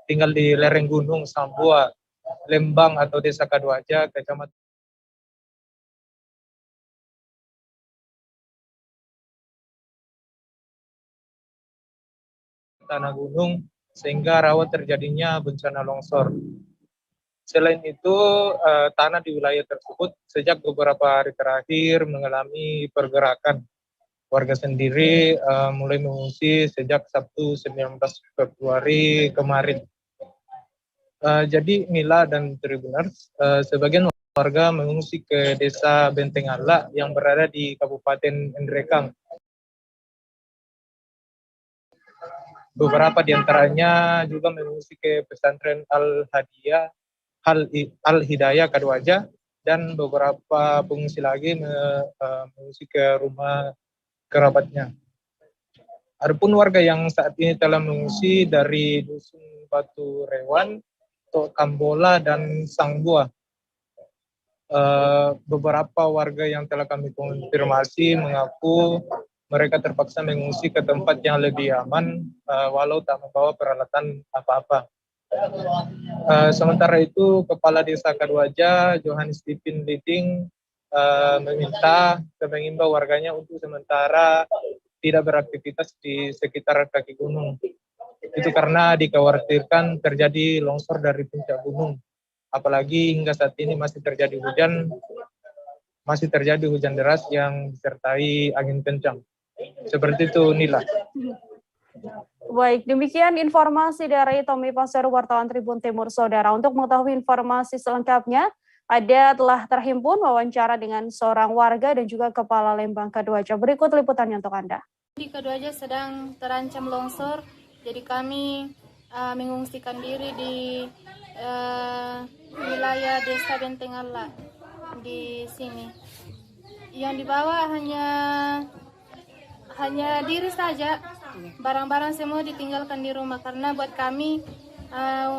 tinggal di lereng gunung Sambua, Lembang atau Desa Kaduaja, Kecamatan tanah gunung, sehingga rawan terjadinya bencana longsor. Selain itu, tanah di wilayah tersebut sejak beberapa hari terakhir mengalami pergerakan. Warga sendiri mulai mengungsi sejak Sabtu 19 Februari kemarin. Jadi Mila dan Tribuners, sebagian warga mengungsi ke Desa Benteng Ala yang berada di Kabupaten Endrekang. Beberapa di antaranya juga mengungsi ke pesantren Al-Hidayah Kaduaja, dan beberapa pengungsi lagi mengungsi ke rumah kerabatnya. Adapun warga yang saat ini telah mengungsi dari Dusun Batu Rewan, Tok Kambola, dan Sangbuah. Beberapa warga yang telah kami konfirmasi mengaku mereka terpaksa mengungsi ke tempat yang lebih aman, walau tak membawa peralatan apa-apa. Sementara itu, Kepala Desa Kaduaja, Johannes Dipin Liding, mengimbau warganya untuk sementara tidak beraktivitas di sekitar kaki gunung. Itu karena dikhawatirkan terjadi longsor dari puncak gunung. Apalagi hingga saat ini masih terjadi hujan deras yang disertai angin kencang. Seperti itu, Nila. Baik, demikian informasi dari Tommy Pasero, wartawan Tribun Timur, Saudara. Untuk mengetahui informasi selengkapnya, telah terhimpun wawancara dengan seorang warga dan juga Kepala Lembang Kaduaja. Berikut liputannya untuk Anda. Di Kaduaja sedang terancam longsor, jadi kami mengungsikan diri di wilayah Desa Benteng Ala di sini. Yang dibawa hanya diri saja, barang-barang semua ditinggalkan di rumah karena buat kami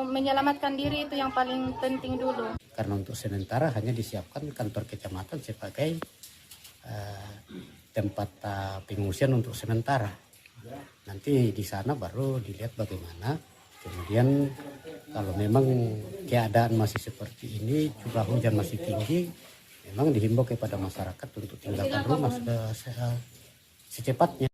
menyelamatkan diri itu yang paling penting dulu. Karena untuk sementara hanya disiapkan kantor kecamatan sebagai tempat pengungsian untuk sementara. Nanti di sana baru dilihat bagaimana. Kemudian kalau memang keadaan masih seperti ini, curah hujan masih tinggi, memang dihimbau kepada masyarakat untuk tinggalkan rumah secepatnya.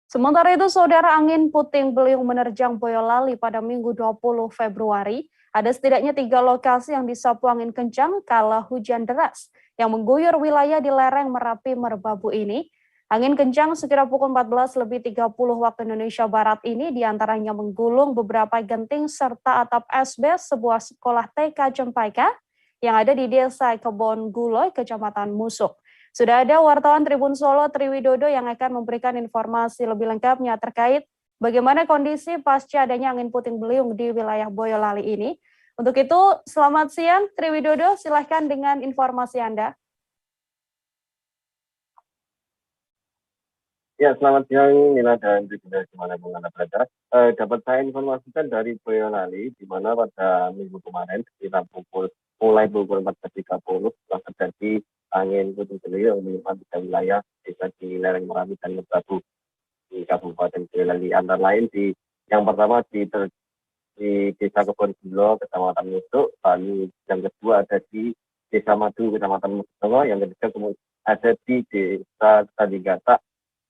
Sementara itu, Saudara, angin puting beliung menerjang Boyolali pada Minggu 20 Februari. Ada setidaknya 3 lokasi yang disapu angin kencang kala hujan deras yang mengguyur wilayah di lereng Merapi Merbabu ini. Angin kencang sekira pukul 14.30 waktu Indonesia Barat ini diantaranya menggulung beberapa genting serta atap SB sebuah sekolah TK Cempaka yang ada di Desa Kebon Guloy, Kecamatan Musuk. Sudah ada wartawan Tribun Solo Triwidodo yang akan memberikan informasi lebih lengkapnya terkait bagaimana kondisi pasca adanya angin puting beliung di wilayah Boyolali ini. Untuk itu, selamat siang Triwidodo, silahkan dengan informasi Anda. Ya, selamat siang Nila dan Triwidodo dimanapun Anda berada. Dapat saya informasikan dari Boyolali, di mana pada minggu kemarin sekitar mulai pukul 14.30 telah terjadi angin puting beliung menimpa tiga wilayah desa di lereng Merapi dan Merbabu di Kabupaten Boyolali. Antara lain yang pertama di Desa Kebon Gulo, Kecamatan Musuk, lalu yang kedua ada di Desa Madu, Kecamatan Musuk, yang ketiga ada di Desa Tandinggata,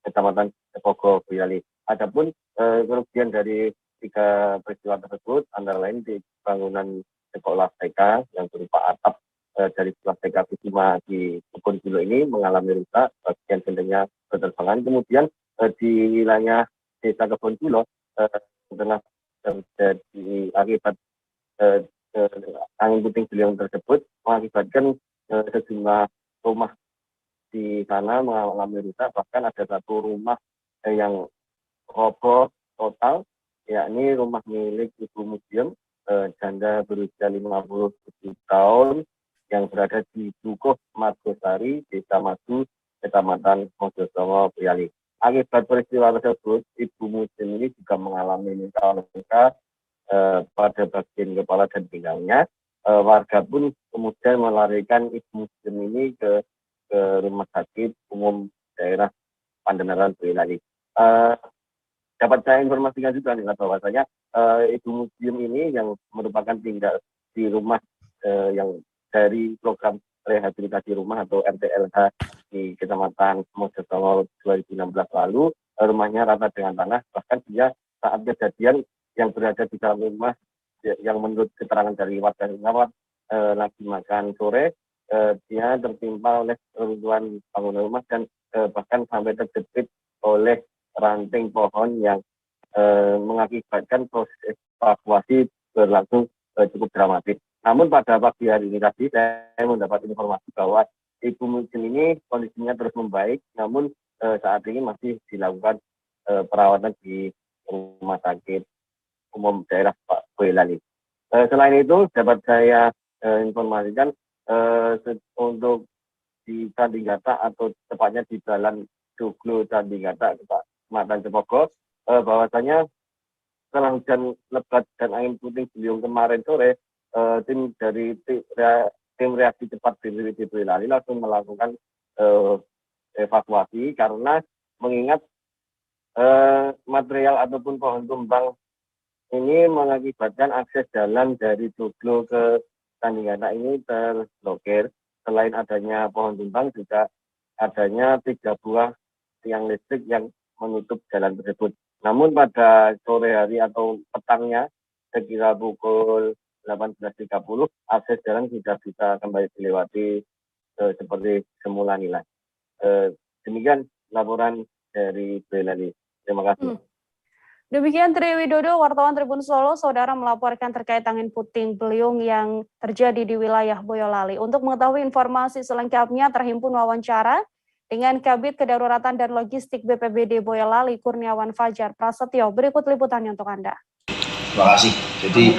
Kecamatan Sepogo, Boyolali. Adapun kerugian dari 3 peristiwa tersebut antara lain di bangunan sekolah TK yang berupa atap dari sekolah TK Bisma di Kebon Gulo ini mengalami rusak, bagian gentengnya berterbangan. Kemudian di wilayah Desa Kebon Gulo setelah terjadi akibat angin puting beliung tersebut mengakibatkan sejumlah rumah di sana mengalami rusak, bahkan ada satu rumah yang roboh total, yakni rumah milik Ibu Museum, janda berusia 57 tahun yang berada di Dukuh Margosari, Desa Madu, Kecamatan Mojosongo, Boyolali. Akibat peristiwa tersebut, Ibu Museum ini juga mengalami luka-luka pada bagian kepala dan pinggangnya. Warga pun kemudian melarikan Ibu Museum ini ke Rumah Sakit Umum Daerah Pandanaran, Boyolali. Dapat saya informasikan juga nih bahwasanya Ibu Museum ini yang merupakan tinggal di rumah yang dari program rehabilitasi rumah atau RTLH di Kecamatan Mojokerto 2016 lalu, rumahnya rata dengan tanah, bahkan dia saat kejadian yang berada di dalam rumah yang menurut keterangan dari warga lewat lagi makan sore, dia tertimpa oleh reruntuhan bangunan rumah dan bahkan sampai terjepit oleh ranting pohon yang mengakibatkan proses evakuasi berlangsung cukup dramatis. Namun pada pagi hari ini tadi saya mendapat informasi bahwa Ibu Mucin ini kondisinya terus membaik, namun saat ini masih dilakukan perawatan di Rumah Sakit Umum Daerah Pak Boyolali. Selain itu dapat saya informasikan untuk di Candinggata atau tepatnya di Jalan Joglo Candinggata Kecamatan Cepogo, bahwasanya setelah hujan lebat dan angin puting beliung kemarin sore, tim dari tim reaksi cepat BPBD Boyolali langsung melakukan evakuasi karena mengingat material ataupun pohon tumbang ini mengakibatkan akses jalan dari Joglo ke Candinggata ini terblokir. Selain adanya pohon tumbang juga adanya 3 buah tiang listrik yang menutup jalan tersebut. Namun pada sore hari atau petangnya sekira pukul 18.30 akses jalan sudah bisa kembali dilewati seperti semula nilai. Demikian laporan dari Boyolali. Terima kasih. Demikian Tri Widodo, wartawan Tribun Solo, saudara melaporkan terkait angin puting beliung yang terjadi di wilayah Boyolali. Untuk mengetahui informasi selengkapnya terhimpun wawancara dengan Kabid Kedaruratan dan Logistik BPBD Boyolali, Kurniawan Fajar Prasetyo. Berikut liputannya untuk Anda. Terima kasih. Jadi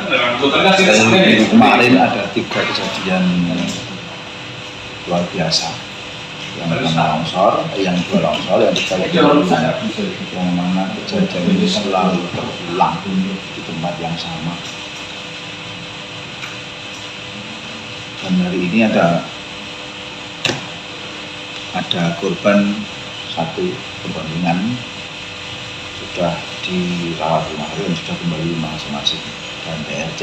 kemarin ada 3 kejadian luar biasa. Yang pertama longsor, yang 2 longsor, yang 3 yang mana kejadian ini selalu terulang di tempat yang sama. Dan hari ini ada korban 1 korban ringan sudah dirawat rumah dan sudah kembali masing-masing. Dan PRT,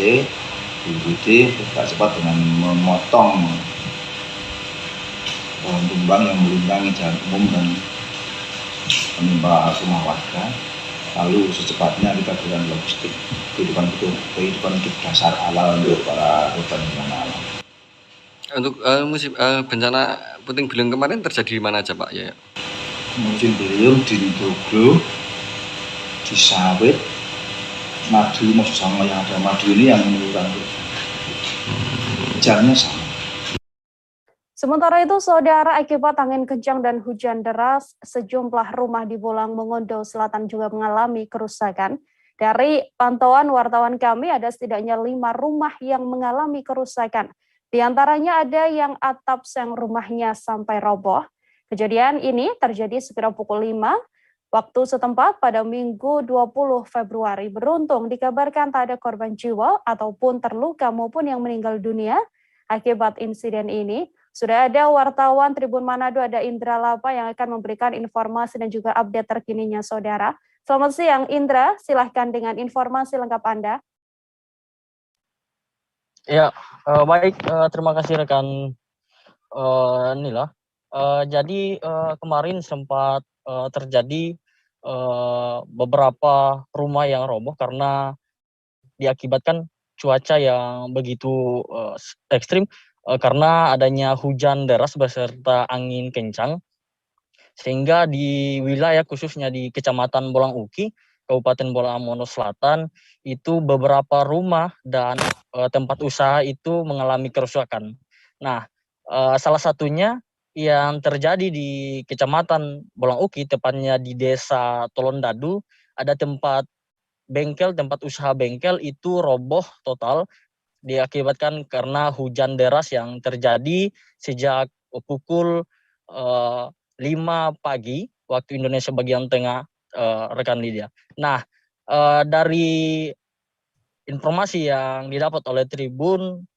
BPBD bergerak cepat dengan memotong pohon tumbang yang melintang jalan umum dan menimpa rumah warga. Lalu secepatnya kita berikan logistik kehidupan hidup dasar ala untuk para korban bencana alam. Untuk musim bencana puting beliung kemarin terjadi di mana aja Pak? Ya. Musim beliung di Joglo, di Sawit, Madu, sama yang ada Madu ini yang menurunkan jamnya sama. Sementara itu, saudara, akibat angin kencang dan hujan deras, sejumlah rumah di Bolang Mongondo Selatan juga mengalami kerusakan. Dari pantauan wartawan kami, ada setidaknya 5 rumah yang mengalami kerusakan. Di antaranya ada yang atap seng rumahnya sampai roboh. Kejadian ini terjadi sekitar pukul 5 waktu setempat pada Minggu 20 Februari. Beruntung dikabarkan tak ada korban jiwa ataupun terluka maupun yang meninggal dunia akibat insiden ini. Sudah ada wartawan Tribun Manado, ada Indra Lapa yang akan memberikan informasi dan juga update terkininya, saudara. Selamat siang, Indra. Silahkan dengan informasi lengkap Anda. Ya, baik. Terima kasih rekan Nila. Jadi kemarin sempat terjadi beberapa rumah yang roboh karena diakibatkan cuaca yang begitu ekstrim. Karena adanya hujan deras beserta angin kencang, sehingga di wilayah khususnya di Kecamatan Bolang Uki, Kabupaten Bolang Mongondo Selatan, itu beberapa rumah dan tempat usaha itu mengalami kerusakan. Nah, salah satunya yang terjadi di Kecamatan Bolang Uki, tepatnya di Desa Tolondadu, ada tempat usaha bengkel itu roboh total, diakibatkan karena hujan deras yang terjadi sejak pukul 5 pagi waktu Indonesia bagian tengah, rekan Lydia. Nah, dari informasi yang didapat oleh Tribun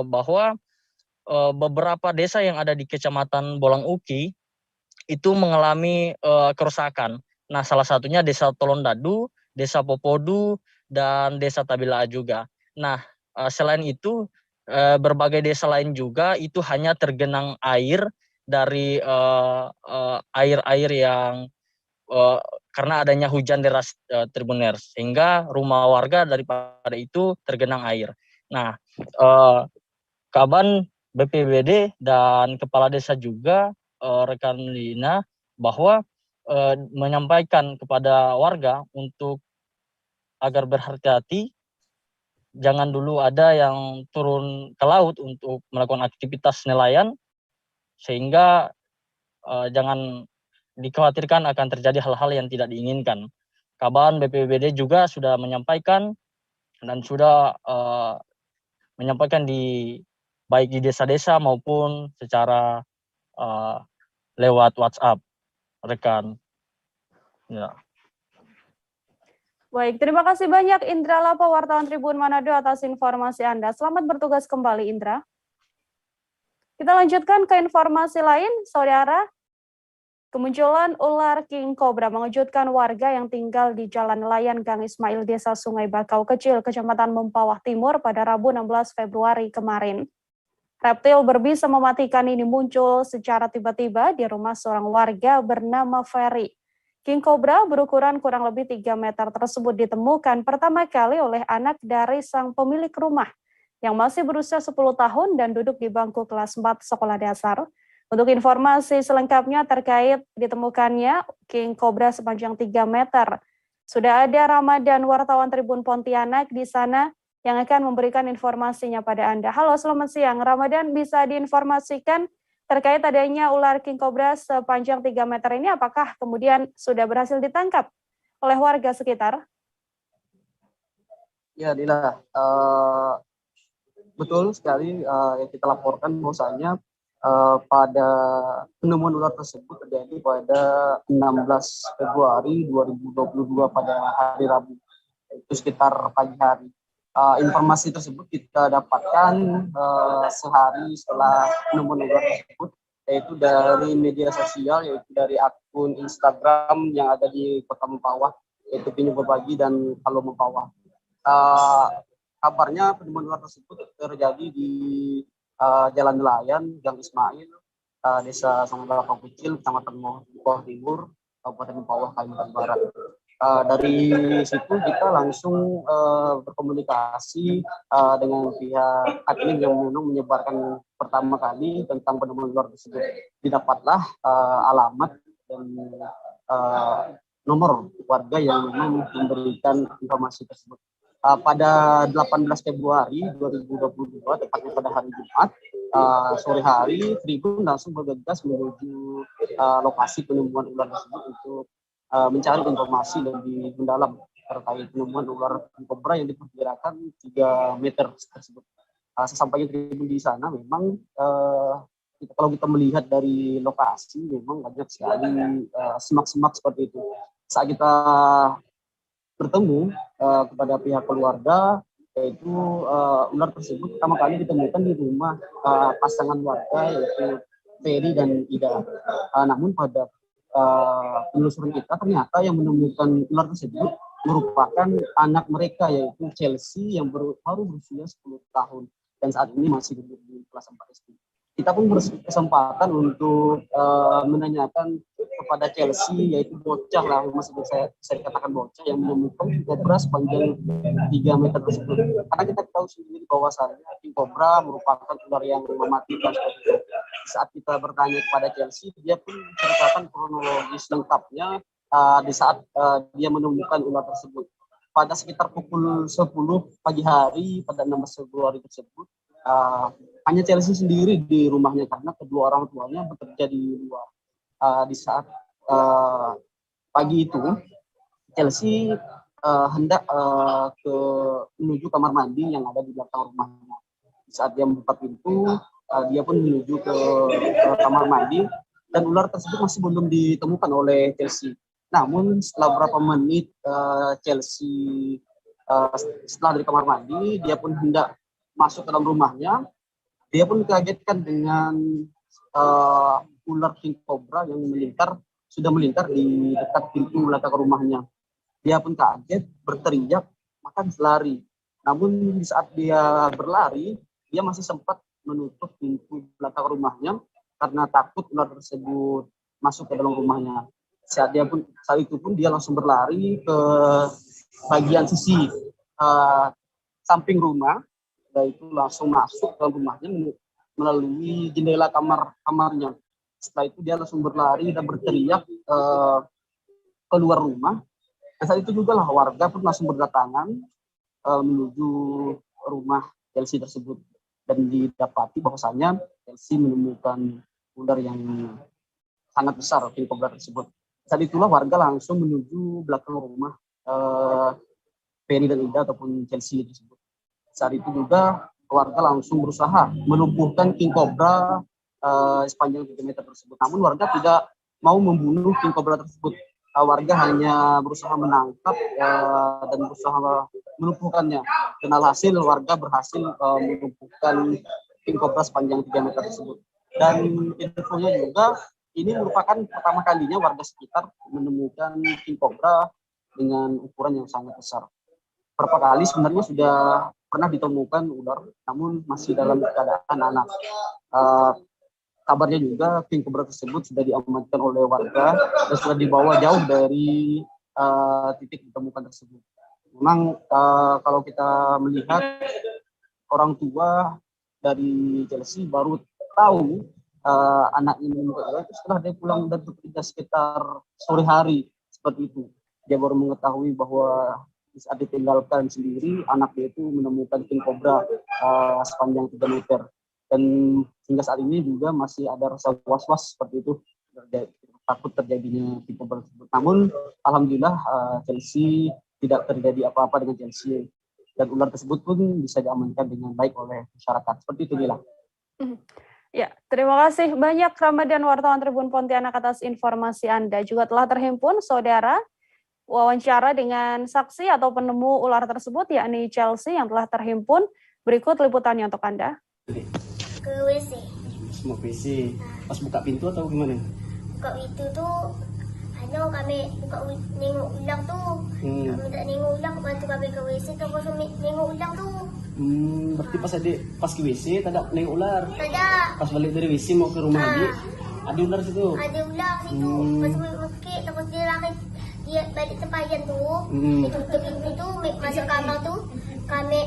bahwa beberapa desa yang ada di Kecamatan Bolang Uki itu mengalami kerusakan. Nah, salah satunya Desa Tolondadu, Desa Popodu, dan Desa Tabila juga. Nah, selain itu berbagai desa lain juga itu hanya tergenang air dari air-air yang karena adanya hujan deras Tribuner, sehingga rumah warga daripada itu tergenang air. Nah, Kaban BPBD dan kepala desa juga rekan Lina bahwa menyampaikan kepada warga untuk agar berhati-hati, jangan dulu ada yang turun ke laut untuk melakukan aktivitas nelayan, sehingga jangan dikhawatirkan akan terjadi hal-hal yang tidak diinginkan. Kaban BPBD juga sudah menyampaikan dan sudah menyampaikan baik di desa-desa maupun secara lewat WhatsApp, rekan. Ya. Baik, terima kasih banyak Indra Lapa, wartawan Tribun Manado atas informasi Anda. Selamat bertugas kembali, Indra. Kita lanjutkan ke informasi lain, Saudara. Kemunculan ular king cobra mengejutkan warga yang tinggal di Jalan Nelayan Gang Ismail, Desa Sungai Bakau Kecil, Kecamatan Mempawah Timur pada Rabu 16 Februari kemarin. Reptil berbisa mematikan ini muncul secara tiba-tiba di rumah seorang warga bernama Ferry. King cobra berukuran kurang lebih 3 meter tersebut ditemukan pertama kali oleh anak dari sang pemilik rumah yang masih berusia 10 tahun dan duduk di bangku kelas 4 sekolah dasar. Untuk informasi selengkapnya terkait ditemukannya King cobra sepanjang 3 meter, sudah ada Ramadan, wartawan Tribun Pontianak di sana yang akan memberikan informasinya pada Anda. Halo, selamat siang. Ramadan, bisa diinformasikan terkait adanya ular king cobra sepanjang 3 meter ini, apakah kemudian sudah berhasil ditangkap oleh warga sekitar? Ya, Dila, betul sekali yang kita laporkan bahwasanya pada penemuan ular tersebut terjadi pada 16 Februari 2022 pada hari Rabu, itu sekitar pagi hari. Informasi tersebut kita dapatkan sehari setelah penemuan ular tersebut, yaitu dari media sosial, yaitu dari akun Instagram yang ada di Kota Mempawah, yaitu Pinyu Berbagi dan Halo Mempawah. Kabarnya penemuan ular tersebut terjadi di Jalan Nelayan Gang Ismail, Desa Sungai Bakau Kecil, Kecamatan Mempawah Timur, Kabupaten Mempawah, Kalimantan Barat. Dari situ kita langsung berkomunikasi dengan pihak admin yang memang menyebarkan pertama kali tentang penemuan ular tersebut. Didapatlah alamat dan nomor warga yang memang memberikan informasi tersebut. Pada 18 Februari 2022, tepatnya pada hari Jumat, sore hari, Tribun langsung bergegas menuju lokasi penemuan ular tersebut untuk mencari informasi lebih mendalam terkait penemuan ular kobra yang diperkirakan 3 meter tersebut. Sesampainya Tribun di sana, memang kalau kita melihat dari lokasi, memang banyak sekali semak-semak seperti itu. Saat kita bertemu kepada pihak keluarga, yaitu ular tersebut pertama kali ditemukan di rumah pasangan warga, yaitu Ferry dan Ida. Namun pada penelusuran kita ternyata yang menemukan ular tersebut merupakan anak mereka, yaitu Chelsea yang baru berusia 10 tahun dan saat ini masih duduk di kelas 4 SD. Kita pun berkesempatan untuk menanyakan kepada Chelsea, yaitu bocah lah, masih saya katakan bocah yang menemukan kobra sepanjang 3 meter tersebut. Karena kita tahu sendiri bahwasannya king cobra merupakan ular yang mematikan. Saat kita bertanya kepada Chelsea, dia pun menceritakan kronologis lengkapnya di saat dia menemukan ular tersebut. Pada sekitar pukul 10 pagi hari pada 16 Februari tersebut, hanya Chelsea sendiri di rumahnya karena kedua orang tuanya bekerja di luar. Di saat pagi itu, Chelsea hendak menuju kamar mandi yang ada di belakang rumahnya. Di saat dia membuka pintu, dia pun menuju ke kamar mandi dan ular tersebut masih belum ditemukan oleh Chelsea. Namun setelah beberapa menit Chelsea setelah dari kamar mandi, dia pun hendak masuk ke dalam rumahnya. Dia pun dikagetkan dengan ular king cobra yang sudah melingkar di dekat pintu belakang rumahnya. Dia pun kaget, berteriak maka bisa lari. Namun di saat dia berlari, dia masih sempat menutup pintu belakang rumahnya karena takut ular tersebut masuk ke dalam rumahnya. Saat itu pun dia langsung berlari ke bagian sisi samping rumah, dan itu langsung masuk ke rumahnya melalui jendela kamarnya. Setelah itu dia langsung berlari dan berteriak keluar rumah. Dan saat itu juga lah warga pun langsung berdatangan menuju rumah Chelsea tersebut, dan didapati bahwasannya Chelsea menemukan ular yang sangat besar, king cobra tersebut. Saat itulah warga langsung menuju belakang rumah Ferry dan Ida ataupun Chelsea tersebut. Saat itu juga warga langsung berusaha melumpuhkan king cobra sepanjang 3 meter tersebut. Namun warga tidak mau membunuh king cobra tersebut. Warga hanya berusaha menangkap dan berusaha melumpuhkannya. Dan alhasil warga berhasil melumpuhkan king cobra sepanjang 3 meter tersebut. Dan infonya juga, ini merupakan pertama kalinya warga sekitar menemukan king cobra dengan ukuran yang sangat besar. Berapa kali sebenarnya sudah pernah ditemukan ular, namun masih dalam keadaan anak. Kabarnya juga king cobra tersebut sudah diamankan oleh warga dan sudah dibawa jauh dari titik ditemukan tersebut. Memang kalau kita melihat, orang tua dari Chelsea baru tahu anaknya menemukan ular itu setelah dia pulang dari bekerja sekitar sore hari, seperti itu. Dia baru mengetahui bahwa saat ditinggalkan sendiri, anaknya itu menemukan king cobra sepanjang 3 meter. Dan hingga saat ini juga masih ada rasa was-was seperti itu, takut terjadinya king cobra tersebut. Namun alhamdulillah Chelsea tidak terjadi apa-apa dengan Chelsea, dan ular tersebut pun bisa diamankan dengan baik oleh masyarakat. Seperti itu, Mila. Ya, terima kasih banyak Ramadan, wartawan Tribun Pontianak, atas informasi Anda. Juga telah terhimpun, saudara, wawancara dengan saksi atau penemu ular tersebut, yakni Chelsea, yang telah terhimpun. Berikut liputannya untuk Anda. Ke WC. Mau WC. Pas buka pintu atau gimana? Buka pintu tuh, kami buka nengok ulang tuh. Kami tak nengok ulang, lepas tu kami ke WC, terus nengok ulang tuh. Berarti pas ke WC tak ada nengok ular? Tak ada. Pas balik dari WC mau ke rumah adik, ada ular situ? Ada ular situ. Lepas tu mekik, terus dia lari, dia balik tempayan tuh. Dia tutup pintu tu, masuk kamar tu. Kami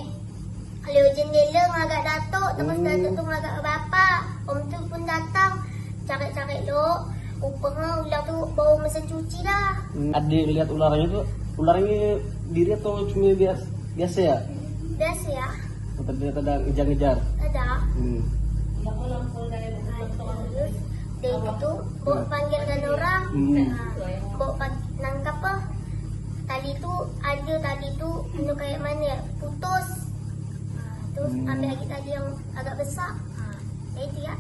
kalau jendela ngagak datuk, terus datuk tu ngagak bapak. Om tu pun datang, cari-cari lo. Rupanya ular tu bau mesin cuci dah. Adik lihat ularnya tu, ularnya diri atau cuma biasa ya? Biasa ya. Terlihat ada ngejar-ngejar? Ada. Dia itu bawa panggilkan orang, bawa nangkap apa? Tali tu itu kayak mana ya? Putus. Terus ambil lagi tali yang agak besar. Itu ya.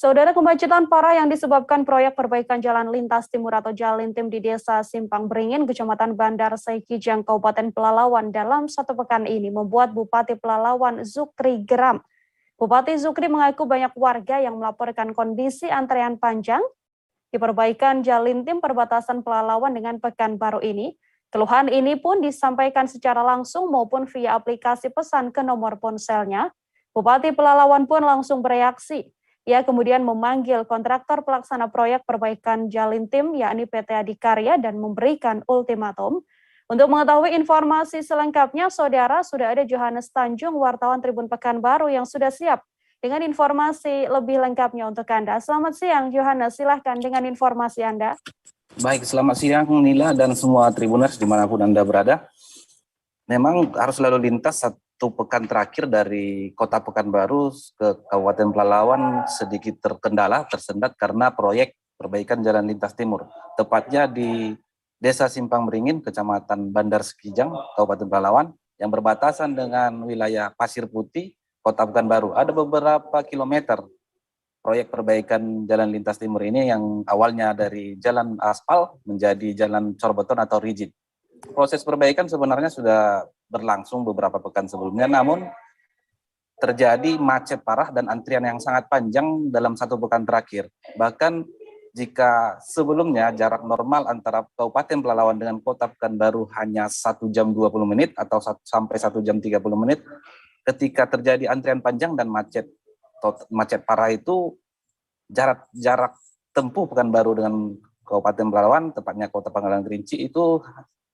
Saudara, kemacetan parah yang disebabkan proyek perbaikan Jalan Lintas Timur atau Jalintim di Desa Simpang Beringin, Kecamatan Bandar Saikijang, Kabupaten Pelalawan dalam 1 pekan ini membuat Bupati Pelalawan Zukri geram. Bupati Zukri mengaku banyak warga yang melaporkan kondisi antrean panjang di perbaikan Jalintim perbatasan Pelalawan dengan Pekanbaru ini. Keluhan ini pun disampaikan secara langsung maupun via aplikasi pesan ke nomor ponselnya. Bupati Pelalawan pun langsung bereaksi. Ia kemudian memanggil kontraktor pelaksana proyek perbaikan Jalintim, yakni PT Adikarya, dan memberikan ultimatum. Untuk mengetahui informasi selengkapnya, saudara, sudah ada Johannes Tanjung, wartawan Tribun Pekanbaru, yang sudah siap dengan informasi lebih lengkapnya untuk Anda. Selamat siang, Johannes. Silahkan dengan informasi Anda. Baik, selamat siang Nila dan semua Tribuners dimanapun Anda berada. Memang arus lalu lintas 1 pekan terakhir dari Kota Pekanbaru ke Kabupaten Pelalawan sedikit tersendat karena proyek perbaikan Jalan Lintas Timur, tepatnya di Desa Simpang Beringin, Kecamatan Bandar Saikijang, Kabupaten Pelalawan, yang berbatasan dengan wilayah Pasir Putih, Kota Pekanbaru. Ada beberapa kilometer proyek perbaikan Jalan Lintas Timur ini yang awalnya dari jalan aspal menjadi jalan cor beton atau rigid. Proses perbaikan sebenarnya sudah berlangsung beberapa pekan sebelumnya, namun terjadi macet parah dan antrian yang sangat panjang dalam 1 pekan terakhir. Bahkan jika sebelumnya jarak normal antara Kabupaten Pelalawan dengan Kota Pekanbaru hanya 1 jam 20 menit atau sampai 1 jam 30 menit, ketika terjadi antrian panjang dan macet parah itu, jarak tempuh Pekanbaru dengan Kabupaten Pelalawan, tepatnya Kota Pangkalan Kerinci, itu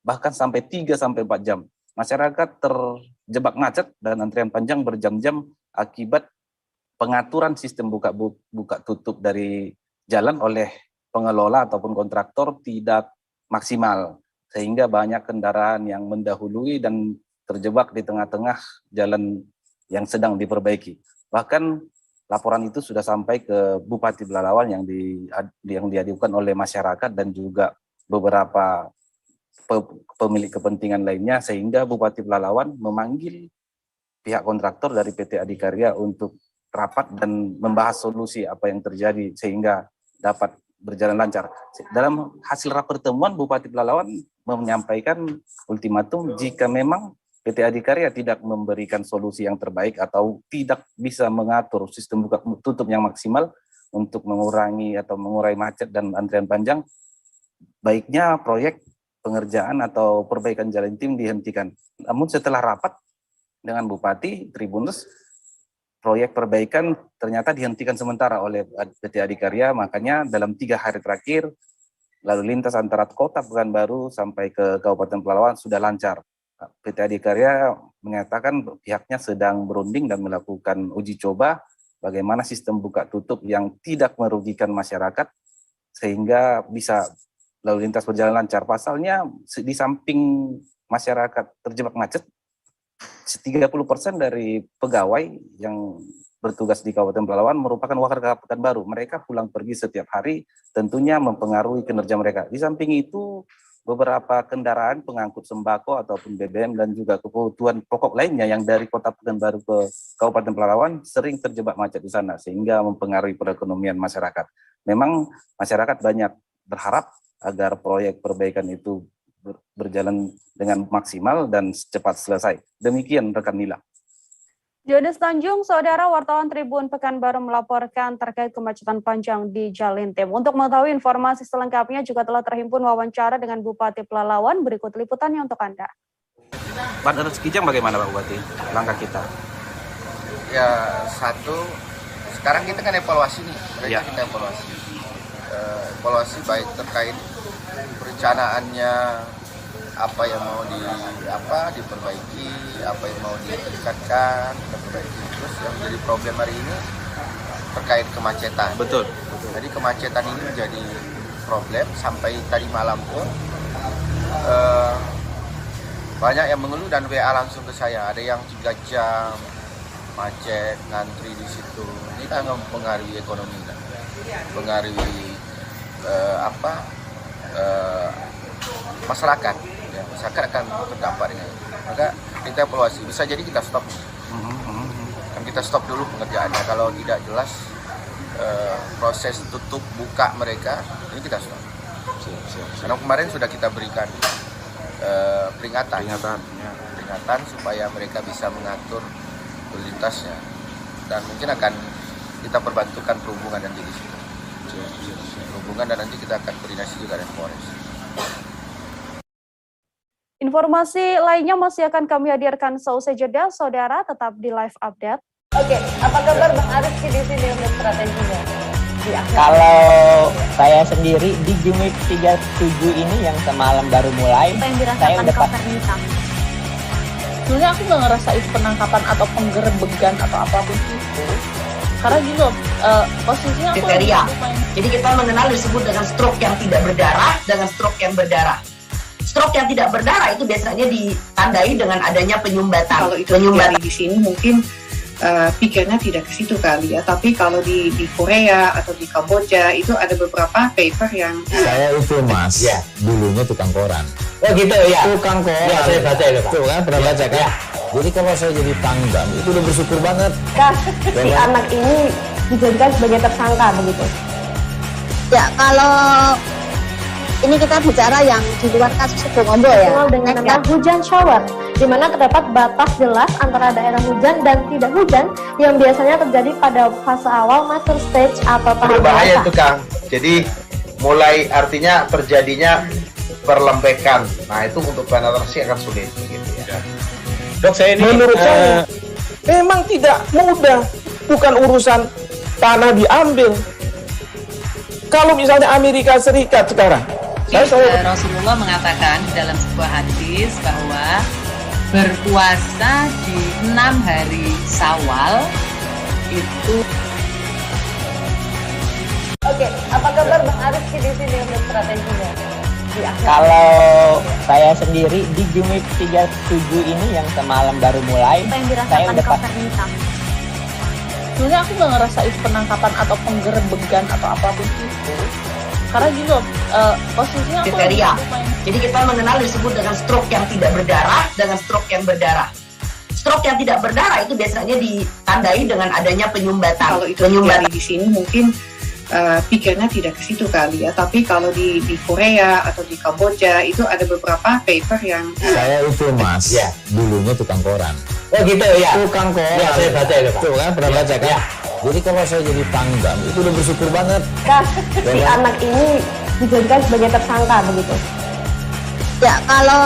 bahkan sampai 3 sampai 4 jam. Masyarakat terjebak macet dan antrian panjang berjam-jam akibat pengaturan sistem buka tutup dari jalan oleh pengelola ataupun kontraktor tidak maksimal, sehingga banyak kendaraan yang mendahului dan terjebak di tengah-tengah jalan yang sedang diperbaiki. Bahkan laporan itu sudah sampai ke Bupati Pelalawan yang diadukan oleh masyarakat dan juga beberapa pemilik kepentingan lainnya, sehingga Bupati Pelalawan memanggil pihak kontraktor dari PT Adikarya untuk rapat dan membahas solusi apa yang terjadi sehingga dapat berjalan lancar. Dalam hasil rapat pertemuan, Bupati Pelalawan menyampaikan ultimatum jika memang PT Adikarya tidak memberikan solusi yang terbaik atau tidak bisa mengatur sistem buka tutup yang maksimal untuk mengurai macet dan antrian panjang, baiknya proyek pengerjaan atau perbaikan jalan tim dihentikan. Namun setelah rapat dengan Bupati, Tribunus, proyek perbaikan ternyata dihentikan sementara oleh PT Adikarya, makanya dalam 3 hari terakhir lalu lintas antara Kota Pekanbaru sampai ke Kabupaten Pelalawan sudah lancar. PT Adikarya menyatakan pihaknya sedang berunding dan melakukan uji coba bagaimana sistem buka tutup yang tidak merugikan masyarakat sehingga bisa lalu lintas berjalan lancar. Pasalnya di samping masyarakat terjebak macet, 30% dari pegawai yang bertugas di Kabupaten Pelalawan merupakan warga Pekanbaru. Mereka pulang pergi setiap hari, tentunya mempengaruhi kinerja mereka. Di samping itu, beberapa kendaraan pengangkut sembako ataupun BBM dan juga kebutuhan pokok lainnya yang dari Kota Pekanbaru ke Kabupaten Pelalawan sering terjebak macet di sana, sehingga mempengaruhi perekonomian masyarakat. Memang masyarakat banyak berharap agar proyek perbaikan itu berjalan dengan maksimal dan cepat selesai. Demikian rekan Nila. Johannes Tanjung, saudara wartawan Tribun Pekanbaru melaporkan terkait kemacetan panjang di Jalintim. Untuk mengetahui informasi selengkapnya juga telah terhimpun wawancara dengan Bupati Pelalawan. Berikut liputannya untuk Anda. Bandara Sekijang bagaimana Pak Bupati? Langkah kita? Ya satu, sekarang kita kan evaluasi nih. Kita evaluasi baik terkait perencanaannya, apa yang mau diperbaiki, apa yang mau ditingkatkan, diperbaiki. Terus yang menjadi problem hari ini terkait kemacetan. Betul. Jadi kemacetan ini menjadi problem sampai tadi malam pun banyak yang mengeluh dan WA langsung ke saya. Ada yang 3 jam macet, ngantri di situ. Ini kan mempengaruhi ekonomi kan, mempengaruhi masyarakat. Ya, masyarakat akan terdampak dengan itu. Maka kita evaluasi, bisa jadi kita stop. Kan kita stop dulu pengerjaannya. Kalau tidak jelas proses tutup buka mereka, ini kita stop. Karena kemarin sudah kita berikan peringatan supaya mereka bisa mengatur lalu lintasnya. Dan mungkin akan kita perbantukan perhubungan nanti di situ. Perhubungan dan nanti kita akan koordinasi juga dengan Polres. Informasi lainnya masih akan kami hadirkan seusai jeda, saudara tetap di live update. Oke, apa kabar Bang Arifki di sini untuk strateginya? Kalau saya sendiri di Jumit 37 ini yang semalam baru mulai, saya udah sebenarnya aku nggak ngerasa itu penangkapan atau penggerebegan atau apapun itu. Karena gitu, posisinya aku kriteria. Jadi kita mengenal disebut dengan stroke yang tidak berdarah dengan stroke yang berdarah. Stroke yang tidak berdarah itu biasanya ditandai dengan adanya penyumbatan. Kalau itu terjadi di sini mungkin pikirnya tidak ke situ kali ya. Tapi kalau di Korea atau di Kamboja itu ada beberapa paper yang saya itu Mas, ya. Dulunya tukang koran. Oh gitu ya. Tukang koran. Ya, saya baca itu Pak. Tuh kan pernah baca kan? Ya. Jadi kalau saya jadi tanggang itu udah bersyukur banget. Si anak ini dijadikan sebagai tersangka begitu. Ya kalau ini kita bicara yang di luar kasus Sibolga ya. Dengan nama hujan shower, di mana terdapat batas jelas antara daerah hujan dan tidak hujan yang biasanya terjadi pada fase awal master stage atau tahap berbahaya itu Kang. Jadi mulai artinya terjadinya perlembekan. Nah itu untuk penetrasi akan sulit gitu ya. Dok, saya ini menurut saya memang tidak mudah, bukan urusan tanah diambil. Kalau misalnya Amerika Serikat sekarang, Rasulullah mengatakan dalam sebuah hadis bahwa berpuasa di 6 hari Syawal itu. Oke, apa kabar Bang Arif di sini untuk strateginya? Kalau saya sendiri di Jumit 37 ini yang semalam baru mulai, saya udah sebenarnya aku nggak ngerasain penangkapan atau penggerebegan atau apapun itu, karena gini loh, posisinya aku kriteria. Jadi kita mengenal disebut dengan stroke yang tidak berdarah dengan stroke yang berdarah. Stroke yang tidak berdarah itu biasanya ditandai dengan adanya penyumbatan. Kalau itu terjadi di sini mungkin pikirnya tidak ke situ kali ya, tapi kalau di Korea atau di Kamboja itu ada beberapa paper yang Saya itu mas, dulunya tukang koran. Oh gitu ya. Tukang koran. Ya, saya baca itu Pak. Tuh kan, pernah baca kan? Jadi kalau saya jadi tanggam, itu udah bersyukur banget. Si anak ini dijadikan sebagai tersangka begitu. Ya, kalau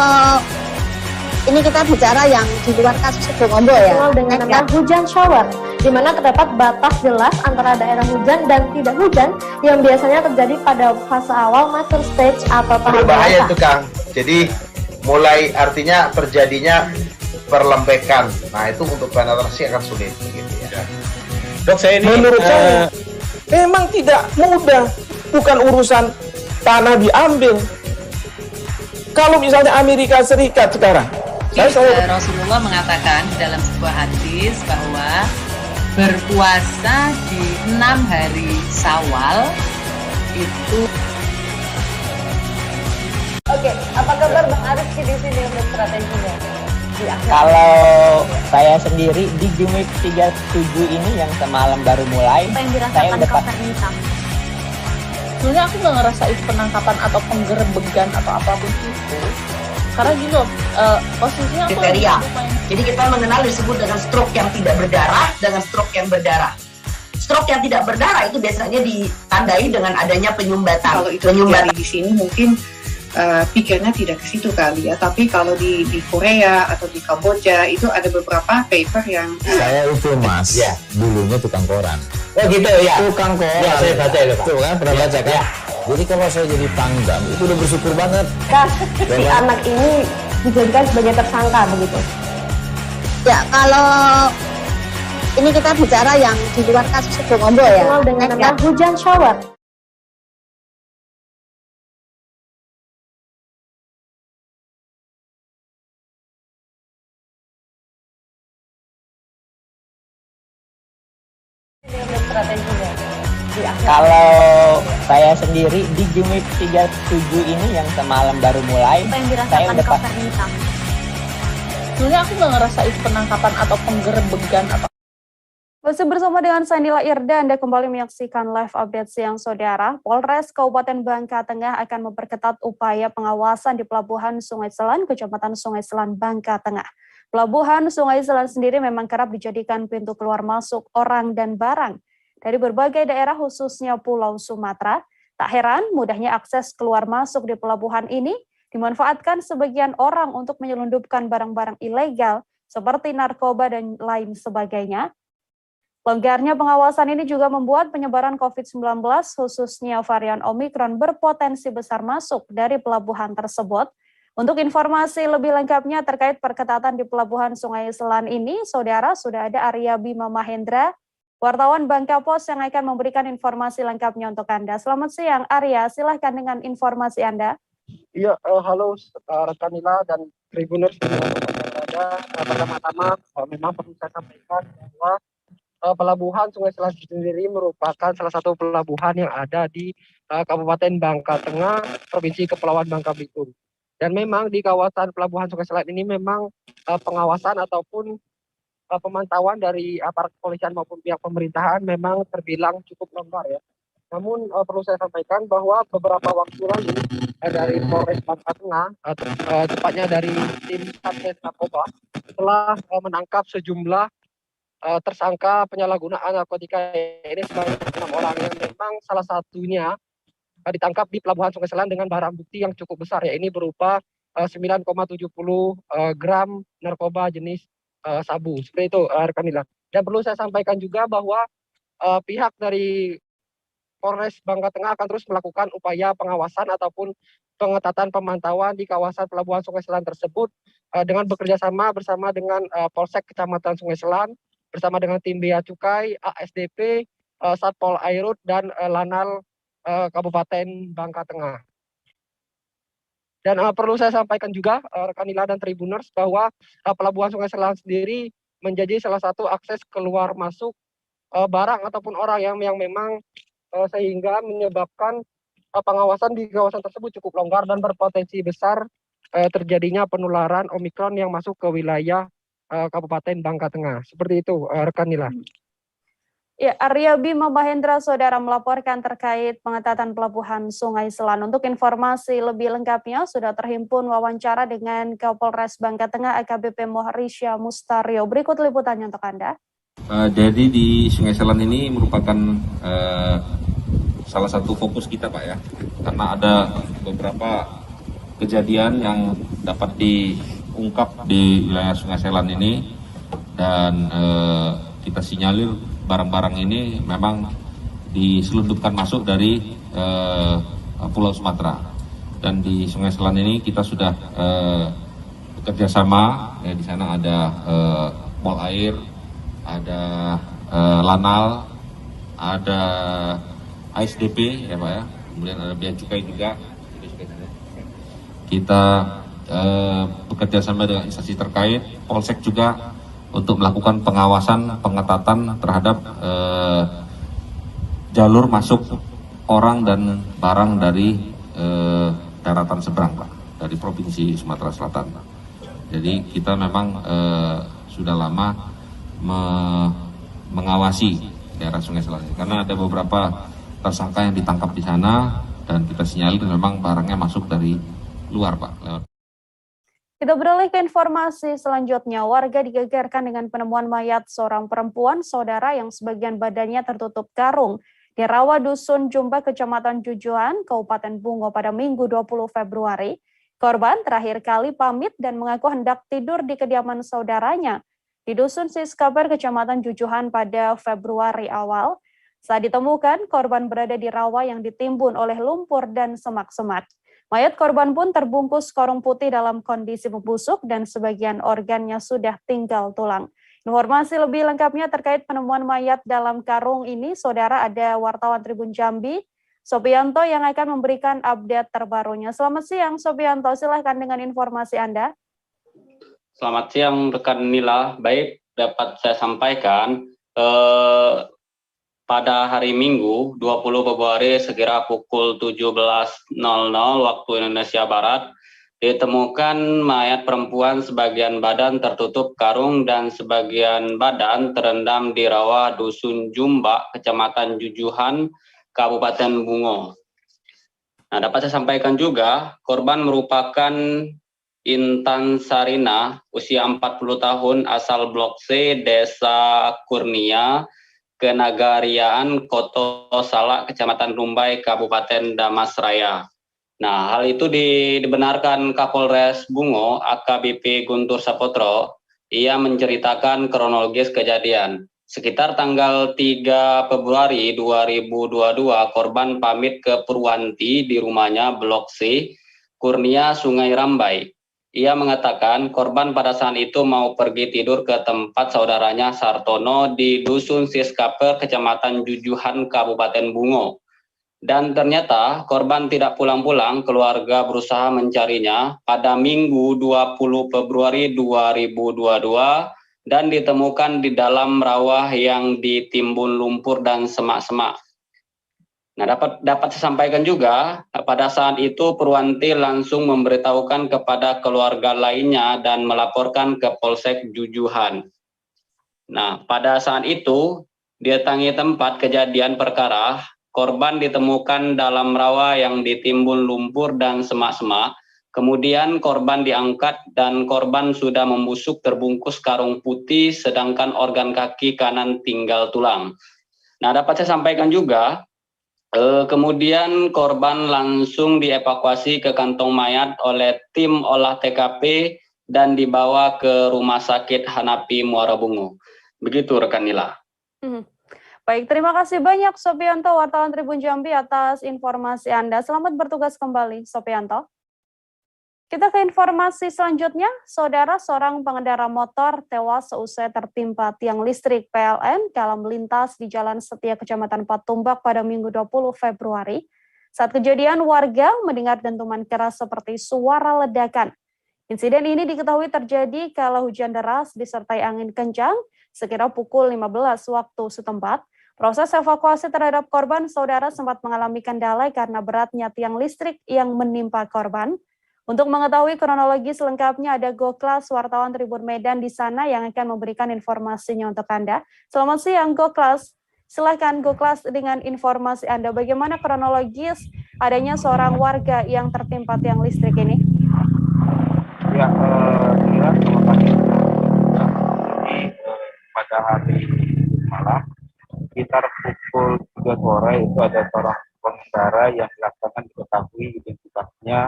ini kita bicara yang di luar kasus Sibolombo ya. Dikenal dengan nama hujan shower, di mana terdapat batas jelas antara daerah hujan dan tidak hujan yang biasanya terjadi pada fase awal master stage atau tahap Berbahaya biasa. itu Kang. Jadi mulai artinya terjadinya perlembekan. Nah itu untuk penetrasi akan sulit gitu ya. Dok, saya ini menurut saya memang tidak mudah, bukan urusan tanah diambil. Kalau misalnya Amerika Serikat sekarang, Rasulullah mengatakan dalam sebuah hadis bahwa berpuasa di 6 hari Syawal itu. Oke, apa kabar Bang Arif di sini untuk strateginya? Kalau saya sendiri di Jumit 37 ini yang semalam baru mulai, saya udah sebenarnya aku nggak ngerasain penangkapan atau penggerebegan atau apapun itu, karena gini loh, posisinya aku kriteria. Jadi kita mengenal disebut dengan stroke yang tidak berdarah dengan stroke yang berdarah. Stroke yang tidak berdarah itu biasanya ditandai dengan adanya penyumbatan. Kalau itu terjadi di sini mungkin pikirnya tidak ke situ kali ya, tapi kalau di Korea atau di Kamboja itu ada beberapa paper yang Saya itu mas, dulunya tukang koran. Oh gitu ya. Tukang koran. Ya, saya baca itu Pak. Tuh kan, pernah baca kan? Jadi kalau saya jadi tanggam, itu udah bersyukur banget. Si anak ini dijadikan sebagai tersangka begitu. Ya, kalau ini kita bicara yang di luar kasus Sibolombo ya. Dikenal dengan nama hujan shower. Strateginya. Kalau saya sendiri di Jumit 37 ini yang semalam baru mulai, saya udah sebenarnya aku nggak ngerasain penangkapan atau penggerebegan atau. Masih bersama dengan Sanila Irda, Anda kembali menyaksikan live update siang saudara. Polres Kabupaten Bangka Tengah akan memperketat upaya pengawasan di Pelabuhan Sungai Selan, Kecamatan Sungai Selan, Bangka Tengah. Pelabuhan Sungai Selan sendiri memang kerap dijadikan pintu keluar masuk orang dan barang dari berbagai daerah khususnya Pulau Sumatera. Tak heran mudahnya akses keluar masuk di pelabuhan ini dimanfaatkan sebagian orang untuk menyelundupkan barang-barang ilegal seperti narkoba dan lain sebagainya. Longgarnya pengawasan ini juga membuat penyebaran COVID-19 khususnya varian Omikron berpotensi besar masuk dari pelabuhan tersebut. Untuk informasi lebih lengkapnya terkait perketatan di Pelabuhan Sungai Selan ini, saudara, sudah ada Arya Bima Mahendra, wartawan Bangka Pos yang akan memberikan informasi lengkapnya untuk Anda. Selamat siang Arya, silahkan dengan informasi Anda. Iya, halo rekan Nila dan Tribuners yang berada. Pertama-tama memang perlu saya sampaikan bahwa Pelabuhan Sungai Selan sendiri merupakan salah satu pelabuhan yang ada di Kabupaten Bangka Tengah, Provinsi Kepulauan Bangka Belitung. Dan memang di kawasan Pelabuhan Sungai Selan ini memang pengawasan ataupun pemantauan dari aparat kepolisian maupun pihak pemerintahan memang terbilang cukup longgar ya. Namun perlu saya sampaikan bahwa beberapa waktu lalu dari Polres Bangka Tengah, tepatnya dari tim Satgas Narkoba, telah menangkap sejumlah tersangka penyalahgunaan narkotika ini sebanyak 6 orang yang memang salah satunya ditangkap di Pelabuhan Sungai Selan dengan barang bukti yang cukup besar, ya ini berupa 9,70 gram narkoba jenis sabu. Seperti itu, rekan Nila. Dan perlu saya sampaikan juga bahwa pihak dari Polres Bangka Tengah akan terus melakukan upaya pengawasan ataupun pengetatan pemantauan di kawasan Pelabuhan Sungai Selan tersebut dengan bekerja sama bersama dengan Polsek Kecamatan Sungai Selan, bersama dengan tim Bea Cukai, ASDP, Satpol Airut, dan Lanal Kabupaten Bangka Tengah. Dan perlu saya sampaikan juga, rekan Nila dan Tribuners, bahwa Pelabuhan Sungai Selan sendiri menjadi salah satu akses keluar masuk barang ataupun orang yang memang sehingga menyebabkan pengawasan di kawasan tersebut cukup longgar dan berpotensi besar terjadinya penularan Omikron yang masuk ke wilayah Kabupaten Bangka Tengah. Seperti itu, rekan Nila. Ya, Arya Bima Mahendra, saudara, melaporkan terkait pengetatan Pelabuhan Sungai Selan. Untuk informasi lebih lengkapnya, sudah terhimpun wawancara dengan Kapolres Bangka Tengah AKBP Mohrisya Mustario. Berikut liputannya untuk Anda. Jadi di Sungai Selan ini merupakan salah satu fokus kita, Pak, ya, karena ada beberapa kejadian yang dapat diungkap di wilayah Sungai Selan ini, dan kita sinyalir barang-barang ini memang diselundupkan masuk dari Pulau Sumatera. Dan di Sungai Selan ini kita sudah bekerja sama, ya, di sana ada Pol Air, ada Lanal, ada ASDP, ya Pak, ya, kemudian ada Bea Cukai juga. Kita bekerja sama dengan instansi terkait, Polsek juga, untuk melakukan pengawasan, pengetatan terhadap jalur masuk orang dan barang dari daratan seberang, Pak, dari Provinsi Sumatera Selatan. Jadi kita memang sudah lama mengawasi daerah Sungai Selan ini, karena ada beberapa tersangka yang ditangkap di sana, dan kita sinyalir memang barangnya masuk dari luar, Pak. Kita beralih ke informasi selanjutnya. Warga digegerkan dengan penemuan mayat seorang perempuan, saudara, yang sebagian badannya tertutup karung di Rawa Dusun Jumba, Kecamatan Jujuhan, Kabupaten Bungo pada Minggu 20 Februari. Korban terakhir kali pamit dan mengaku hendak tidur di kediaman saudaranya di Dusun Siskabar, Kecamatan Jujuhan pada Februari awal. Saat ditemukan, korban berada di rawa yang ditimbun oleh lumpur dan semak-semak. Mayat korban pun terbungkus karung putih dalam kondisi membusuk dan sebagian organnya sudah tinggal tulang. Informasi lebih lengkapnya terkait penemuan mayat dalam karung ini, saudara, ada wartawan Tribun Jambi, Sopianto, yang akan memberikan update terbarunya. Selamat siang, Sopianto. Silahkan dengan informasi Anda. Selamat siang, rekan Nila. Baik, dapat saya sampaikan pada hari Minggu 20 Februari sekira pukul 17.00 waktu Indonesia Barat, ditemukan mayat perempuan sebagian badan tertutup karung dan sebagian badan terendam di rawa Dusun Jumba, Kecamatan Jujuhan, Kabupaten Bungo. Nah, dapat saya sampaikan juga, korban merupakan Intan Sarina, usia 40 tahun, asal Blok C, Desa Kurnia, Kenagariaan, Koto Salak, Kecamatan Rumbai, Kabupaten Damasraya. Nah, hal itu dibenarkan Kapolres Bungo, AKBP Guntur Sapotro. Ia menceritakan kronologis kejadian. Sekitar tanggal 3 Februari 2022, korban pamit ke Purwanti di rumahnya Blok C, Kurnia, Sungai Rambai. Ia mengatakan korban pada saat itu mau pergi tidur ke tempat saudaranya Sartono di Dusun Siskaper, Kecamatan Jujuhan, Kabupaten Bungo. Dan ternyata korban tidak pulang-pulang, keluarga berusaha mencarinya pada Minggu 20 Februari 2022 dan ditemukan di dalam rawa yang ditimbun lumpur dan semak-semak. Nah, dapat saya sampaikan juga, pada saat itu Purwanti langsung memberitahukan kepada keluarga lainnya dan melaporkan ke Polsek Jujuhan. Nah, pada saat itu, didatangi tempat kejadian perkara, korban ditemukan dalam rawa yang ditimbun lumpur dan semak-semak. Kemudian korban diangkat dan korban sudah membusuk terbungkus karung putih, sedangkan organ kaki kanan tinggal tulang. Nah, dapat saya sampaikan juga, Kemudian korban langsung dievakuasi ke kantong mayat oleh tim olah TKP dan dibawa ke Rumah Sakit Hanapi Muara Bungu. Begitu rekan Nila. Baik, terima kasih banyak Sopianto, wartawan Tribun Jambi atas informasi Anda. Selamat bertugas kembali, Sopianto. Kita ke informasi selanjutnya, saudara, seorang pengendara motor tewas seusai tertimpa tiang listrik PLN kala melintas di Jalan Setia Kecamatan Patumbak pada Minggu 20 Februari. Saat kejadian, warga mendengar dentuman keras seperti suara ledakan. Insiden ini diketahui terjadi kala hujan deras disertai angin kencang sekira pukul 15 waktu setempat. Proses evakuasi terhadap korban, saudara, sempat mengalami kendala karena beratnya tiang listrik yang menimpa korban. Untuk mengetahui kronologi selengkapnya ada Goklas, wartawan Tribun Medan di sana yang akan memberikan informasinya untuk Anda. Selamat siang Goklas. Silakan Goklas dengan informasi Anda. Bagaimana kronologis adanya seorang warga yang tertimpa tiang listrik ini? Ya, inilah terima kasih. Pada hari malam, sekitar pukul 3 sore itu ada seorang pengendara yang belakangan diketahui identitasnya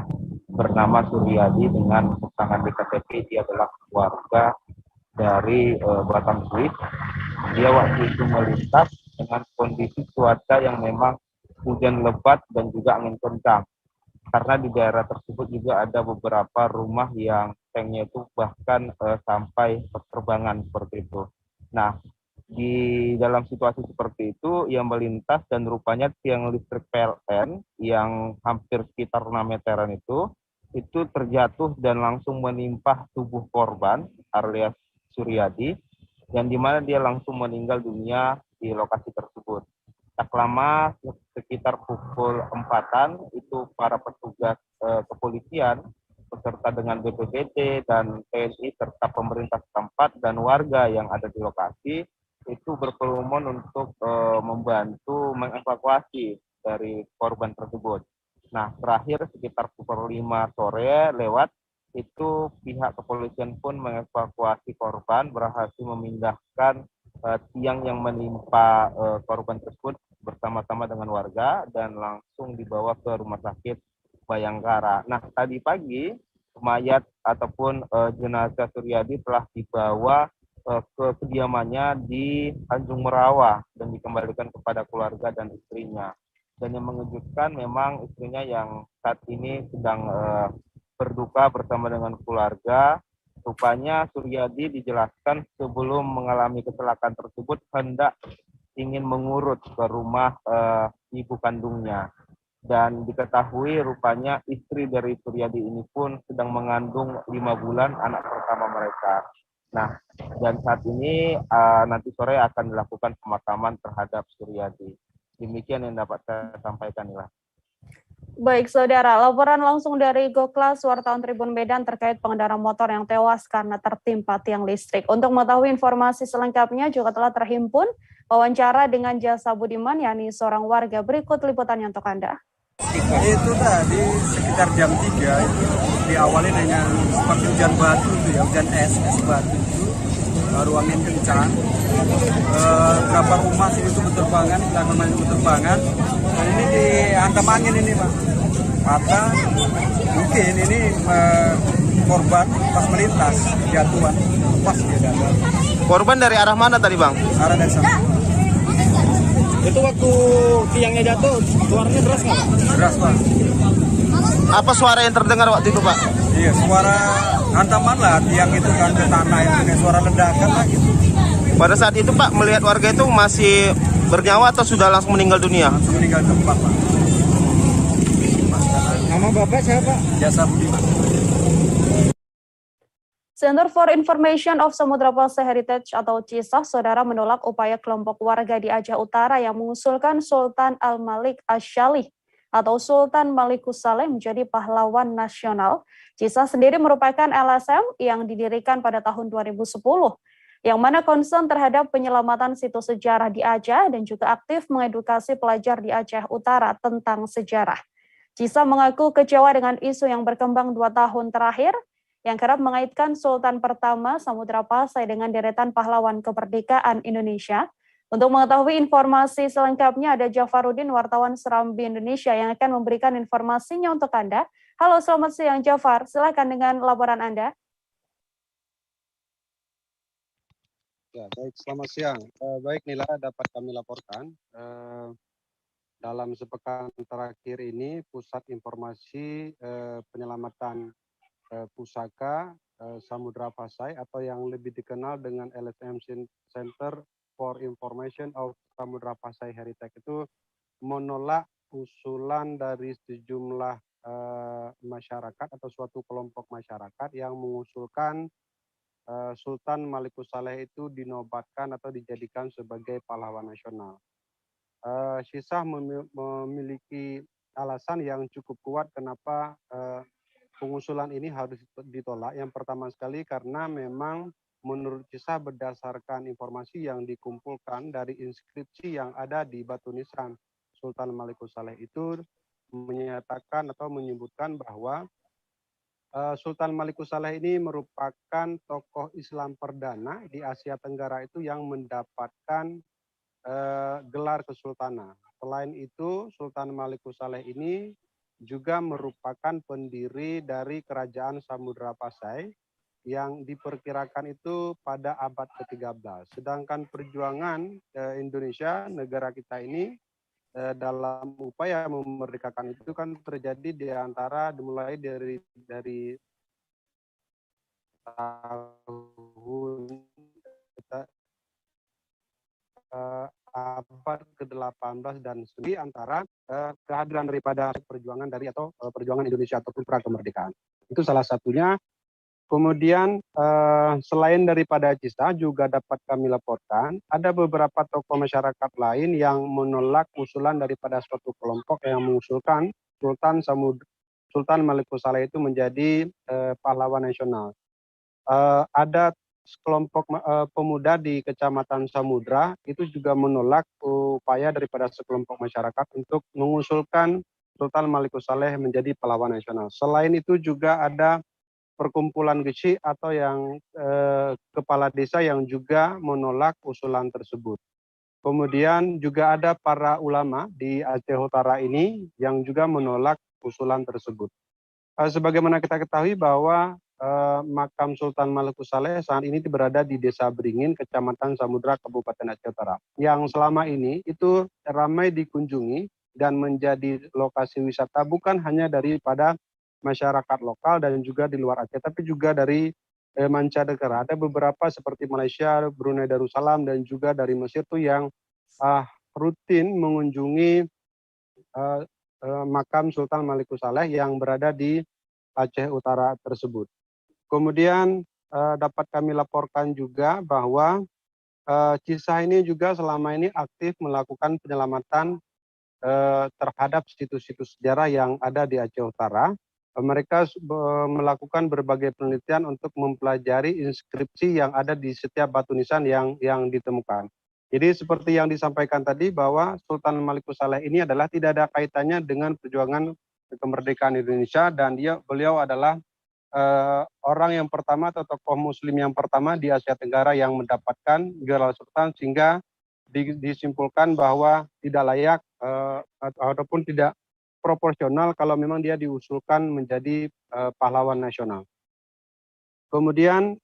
bernama Suryadi dengan keterangan di KTP dia adalah warga dari Batam Swiss. Dia waktu itu melintas dengan kondisi cuaca yang memang hujan lebat dan juga angin kencang. Karena di daerah tersebut juga ada beberapa rumah yang tanknya itu bahkan sampai penerbangan seperti itu. Nah, di dalam situasi seperti itu yang melintas dan rupanya tiang listrik PLN yang hampir sekitar 6 meteran itu terjatuh dan langsung menimpa tubuh korban alias Suryadi, dan di mana dia langsung meninggal dunia di lokasi tersebut. Tak lama sekitar pukul 4-an itu para petugas kepolisian beserta dengan BPBD dan TNI serta pemerintah setempat dan warga yang ada di lokasi itu berkerumun untuk membantu mengevakuasi dari korban tersebut. Nah, terakhir sekitar pukul 5 sore lewat itu pihak kepolisian pun mengevakuasi korban, berhasil memindahkan tiang yang menimpa korban tersebut bersama-sama dengan warga dan langsung dibawa ke Rumah Sakit Bayangkara. Nah, tadi pagi mayat ataupun jenazah Suryadi telah dibawa ke kediamannya di Tanjung Merawa dan dikembalikan kepada keluarga dan istrinya. Dan yang mengejutkan memang istrinya yang saat ini sedang berduka bersama dengan keluarga. Rupanya Suryadi dijelaskan sebelum mengalami kecelakaan tersebut hendak ingin mengurut ke rumah ibu kandungnya. Dan diketahui rupanya istri dari Suryadi ini pun sedang mengandung 5 bulan anak pertama mereka. Nah, dan saat ini nanti sore akan dilakukan pemakaman terhadap Suryadi. Demikian yang dapat saya sampaikan, Ila. Baik, saudara. Laporan langsung dari Goklas, wartawan Tribun Medan terkait pengendara motor yang tewas karena tertimpa tiang listrik. Untuk mengetahui informasi selengkapnya juga telah terhimpun wawancara dengan Jasa Budiman, yakni seorang warga. Berikut liputannya untuk Anda. Itu tadi sekitar jam 3 itu diawali dengan seperti hujan batu itu ya, hujan es batu itu, baru angin kencang. Beberapa rumah sini itu berterbangan, belakang itu berterbangan, dan ini dihantam angin ini Pak. Maka mungkin ini korban pas melintas jatuhan, pas dia jatuh. Korban dari arah mana tadi Bang? Arah dari sana. Itu waktu tiangnya jatuh, suaranya deras nggak? Deras Pak. Apa suara yang terdengar waktu itu Pak? Iya, suara hantaman lah tiang itu kan ke tanah, itu kayak suara ledakan lah gitu. Pada saat itu Pak, melihat warga itu masih bernyawa atau sudah langsung meninggal dunia? Langsung meninggal tempat Pak. Nama Bapak siapa? Jasa Budiman. Center for Information of Samudra Pasai Heritage atau CISA, saudara, menolak upaya kelompok warga di Aceh Utara yang mengusulkan Sultan Al-Malik Asy-Syalih atau Sultan Malikus Saleh menjadi pahlawan nasional. CISA sendiri merupakan LSM yang didirikan pada tahun 2010, yang mana concern terhadap penyelamatan situs sejarah di Aceh dan juga aktif mengedukasi pelajar di Aceh Utara tentang sejarah. CISA mengaku kecewa dengan isu yang berkembang 2 tahun terakhir, yang kerap mengaitkan Sultan pertama Samudra Pasai dengan deretan pahlawan kemerdekaan Indonesia. Untuk mengetahui informasi selengkapnya ada Jafarudin, wartawan Serambi Indonesia yang akan memberikan informasinya untuk Anda. Halo, selamat siang Jafar, silakan dengan laporan Anda. Ya, baik, selamat siang. Baik Nila, dapat kami laporkan. Dalam sepekan terakhir ini, Pusat Informasi Penyelamatan Pusaka Samudra Pasai atau yang lebih dikenal dengan LSM Center for Information of Samudra Pasai Heritage itu menolak usulan dari sejumlah masyarakat atau suatu kelompok masyarakat yang mengusulkan Sultan Malikus Saleh itu dinobatkan atau dijadikan sebagai pahlawan nasional. Syisah memiliki alasan yang cukup kuat kenapa pengusulan ini harus ditolak. Yang pertama sekali karena memang menurut Syisah berdasarkan informasi yang dikumpulkan dari inskripsi yang ada di batu nisan Sultan Malikus Saleh itu menyatakan atau menyebutkan bahwa Sultan Malikus Saleh ini merupakan tokoh Islam perdana di Asia Tenggara itu yang mendapatkan gelar kesultanan. Selain itu, Sultan Malikus Saleh ini juga merupakan pendiri dari Kerajaan Samudra Pasai yang diperkirakan itu pada abad ke-13. Sedangkan perjuangan Indonesia, negara kita ini, dalam upaya memerdekakan itu kan terjadi di antara dimulai dari tahun abad ke-18 dan di antara kehadiran daripada perjuangan dari atau perjuangan Indonesia ataupun pra kemerdekaan. Itu salah satunya. Kemudian selain daripada Syisah juga dapat kami laporkan ada beberapa tokoh masyarakat lain yang menolak usulan daripada suatu kelompok yang mengusulkan Sultan Malikus Saleh itu menjadi pahlawan nasional. Ada kelompok pemuda di Kecamatan Samudra itu juga menolak upaya daripada sekelompok masyarakat untuk mengusulkan Sultan Malikus Saleh menjadi pahlawan nasional. Selain itu juga ada perkumpulan Gesi atau yang kepala desa yang juga menolak usulan tersebut. Kemudian juga ada para ulama di Aceh Utara ini yang juga menolak usulan tersebut. Sebagaimana kita ketahui bahwa makam Sultan Malikus Saleh saat ini berada di Desa Beringin, Kecamatan Samudra, Kabupaten Aceh Utara, yang selama ini itu ramai dikunjungi dan menjadi lokasi wisata bukan hanya daripada masyarakat lokal dan juga di luar Aceh, tapi juga dari mancanegara. Ada beberapa seperti Malaysia, Brunei Darussalam, dan juga dari Mesir tuh yang rutin mengunjungi makam Sultan Malikus Saleh yang berada di Aceh Utara tersebut. Kemudian dapat kami laporkan juga bahwa Syisah ini juga selama ini aktif melakukan penyelamatan terhadap situs-situs sejarah yang ada di Aceh Utara. Mereka melakukan berbagai penelitian untuk mempelajari inskripsi yang ada di setiap batu nisan yang ditemukan. Jadi seperti yang disampaikan tadi bahwa Sultan Malikus Saleh ini adalah tidak ada kaitannya dengan perjuangan kemerdekaan Indonesia dan beliau adalah orang yang pertama atau tokoh muslim yang pertama di Asia Tenggara yang mendapatkan gelar sultan sehingga disimpulkan bahwa tidak layak ataupun tidak proporsional kalau memang dia diusulkan menjadi pahlawan nasional. Kemudian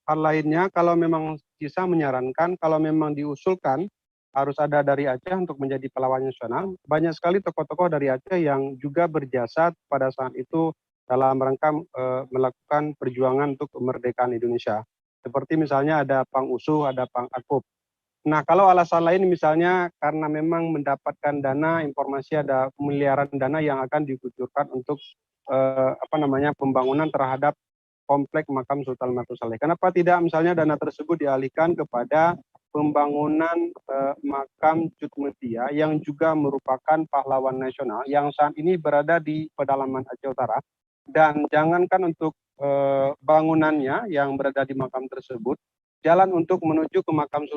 hal lainnya kalau memang Syisah menyarankan kalau memang diusulkan harus ada dari Aceh untuk menjadi pahlawan nasional, banyak sekali tokoh-tokoh dari Aceh yang juga berjasa pada saat itu dalam rangka melakukan perjuangan untuk kemerdekaan Indonesia. Seperti misalnya ada Pang Usuh, ada Pang Akub. Nah, kalau alasan lain misalnya karena memang mendapatkan dana, informasi ada miliaran dana yang akan dikucurkan untuk pembangunan terhadap komplek makam Sultan Malikus Saleh. Kenapa tidak misalnya dana tersebut dialihkan kepada pembangunan makam Cut Mutia yang juga merupakan pahlawan nasional yang saat ini berada di pedalaman Aceh Utara, dan jangankan untuk bangunannya yang berada di makam tersebut, jalan untuk menuju ke makam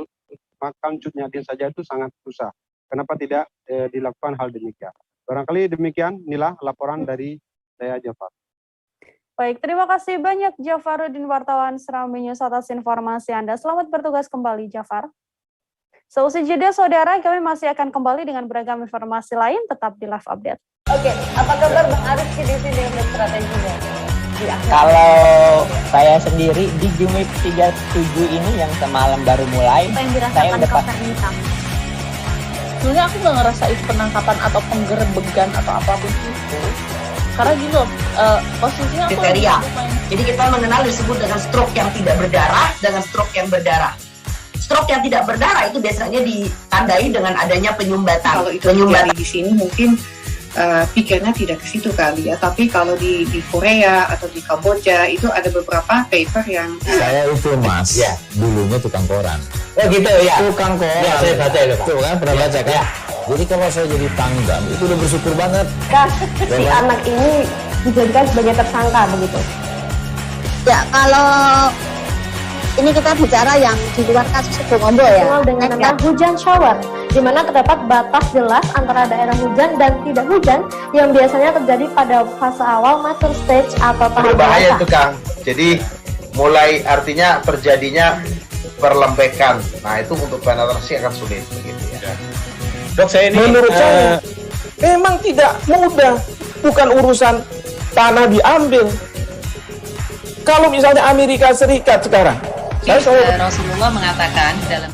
Cut Nyatin saja itu sangat susah. Kenapa tidak dilakukan hal demikian? Barangkali demikian, inilah laporan dari saya, Jafar. Baik, terima kasih banyak Jafarudin, wartawan Serambi News atas informasi Anda. Selamat bertugas kembali, Jafar. Seusai jeda, saudara, kami masih akan kembali dengan beragam informasi lain, tetap di Live Update. Oke, apa kabar Bang Arif di sini untuk strateginya? Kalau saya sendiri di Jumip 37 ini yang semalam baru mulai, saya udah sebenarnya aku nggak ngerasa itu penangkapan atau penggerebegan atau apapun itu, karena gini loh, posisinya aku kriteria. Jadi kita mengenal disebut dengan stroke yang tidak berdarah dengan stroke yang berdarah. Stroke yang tidak berdarah itu biasanya ditandai dengan adanya penyumbatan. Kalau itu terjadi di sini mungkin pikirnya tidak ke situ kali ya, tapi kalau di Korea atau di Kamboja itu ada beberapa paper yang saya itu mas, ya, dulunya tukang koran. Oh gitu ya? Tukang koran. Ya, saya baca itu Pak. Tuh kan, pernah baca kan? Ya. Jadi kalau saya jadi tanggam, itu udah bersyukur banget. Si anak ini dijadikan sebagai tersangka begitu. Ya, kalau ini kita bicara yang di luar kasus Gombo ya. Dengan nama hujan shower, di mana terdapat batas jelas antara daerah hujan dan tidak hujan yang biasanya terjadi pada fase awal mature stage atau tahap berbahaya itu Kang. Jadi mulai artinya terjadinya perlembekan. Nah itu untuk penetrasi akan sulit begitu ya. Dok, saya ini menurut saya memang tidak mudah, bukan urusan tanah diambil. Kalau misalnya Amerika Serikat sekarang, Rasulullah mengatakan dalam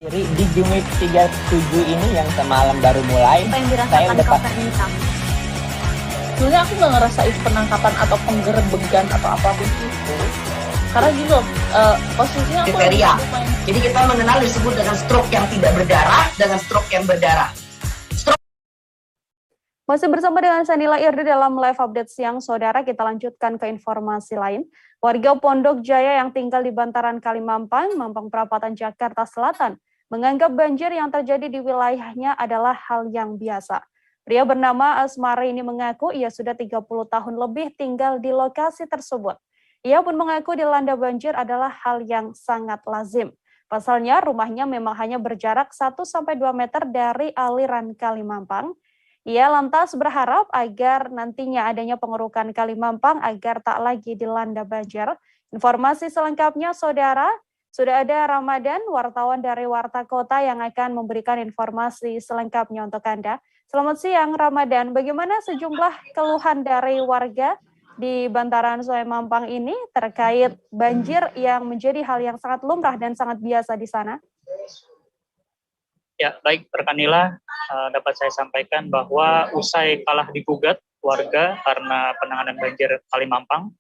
di Jumip 37 ini yang semalam baru mulai, saya udah sebenarnya aku nggak ngerasa itu penangkapan atau penggerebegan atau apapun itu, karena gini loh, posisinya aku kriteria. Jadi kita mengenal disebut dengan stroke yang tidak berdarah dengan stroke yang berdarah. Masih bersama dengan Sanila Irdi dalam Live Update siang, saudara, kita lanjutkan ke informasi lain. Warga Pondok Jaya yang tinggal di bantaran Kalimampang, Mampang Perapatan, Jakarta Selatan, menganggap banjir yang terjadi di wilayahnya adalah hal yang biasa. Pria bernama Asmari ini mengaku ia sudah 30 tahun lebih tinggal di lokasi tersebut. Ia pun mengaku dilanda banjir adalah hal yang sangat lazim. Pasalnya rumahnya memang hanya berjarak 1-2 meter dari aliran Kalimampang. Ia lantas berharap agar nantinya adanya pengerukan Kalimampang agar tak lagi dilanda banjir. Informasi selengkapnya, saudara, sudah ada Ramadan, wartawan dari Warta Kota yang akan memberikan informasi selengkapnya untuk Anda. Selamat siang, Ramadan. Bagaimana sejumlah keluhan dari warga di bantaran Sungai Mampang ini terkait banjir yang menjadi hal yang sangat lumrah dan sangat biasa di sana? Ya, baik, rekan Nila, dapat saya sampaikan bahwa usai kalah digugat warga karena penanganan banjir Kalimampang,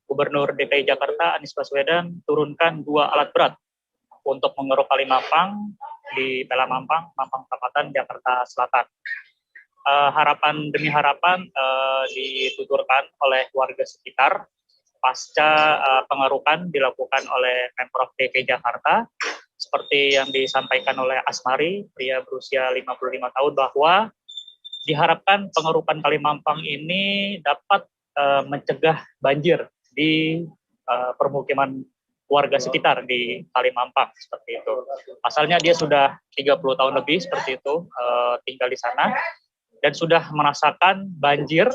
Gubernur DKI Jakarta Anies Baswedan turunkan 2 alat berat untuk mengeruk Kalimampang di Pelamampang, Mampang Perapatan, Jakarta Selatan. Harapan demi harapan dituturkan oleh warga sekitar pasca pengerukan dilakukan oleh Pemprov DKI Jakarta. Seperti yang disampaikan oleh Asmari, pria berusia 55 tahun, bahwa diharapkan pengerukan Kalimampang ini dapat mencegah banjir di permukiman warga sekitar di Kalimampang, seperti itu. Pasalnya dia sudah 30 tahun lebih seperti itu tinggal di sana dan sudah merasakan banjir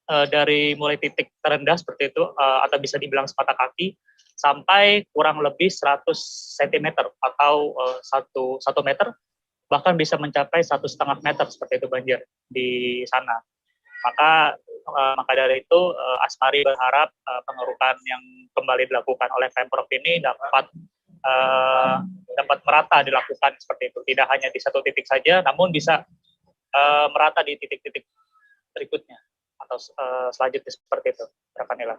dari mulai titik terendah seperti itu atau bisa dibilang sepatah kaki sampai kurang lebih 100 cm atau 1 meter, bahkan bisa mencapai 1,5 meter seperti itu banjir di sana. Maka dari itu Asmari berharap pengerukan yang kembali dilakukan oleh Pemprov ini dapat merata dilakukan seperti itu, tidak hanya di satu titik saja, namun bisa merata di titik-titik berikutnya atau selanjutnya seperti itu, Rakanila.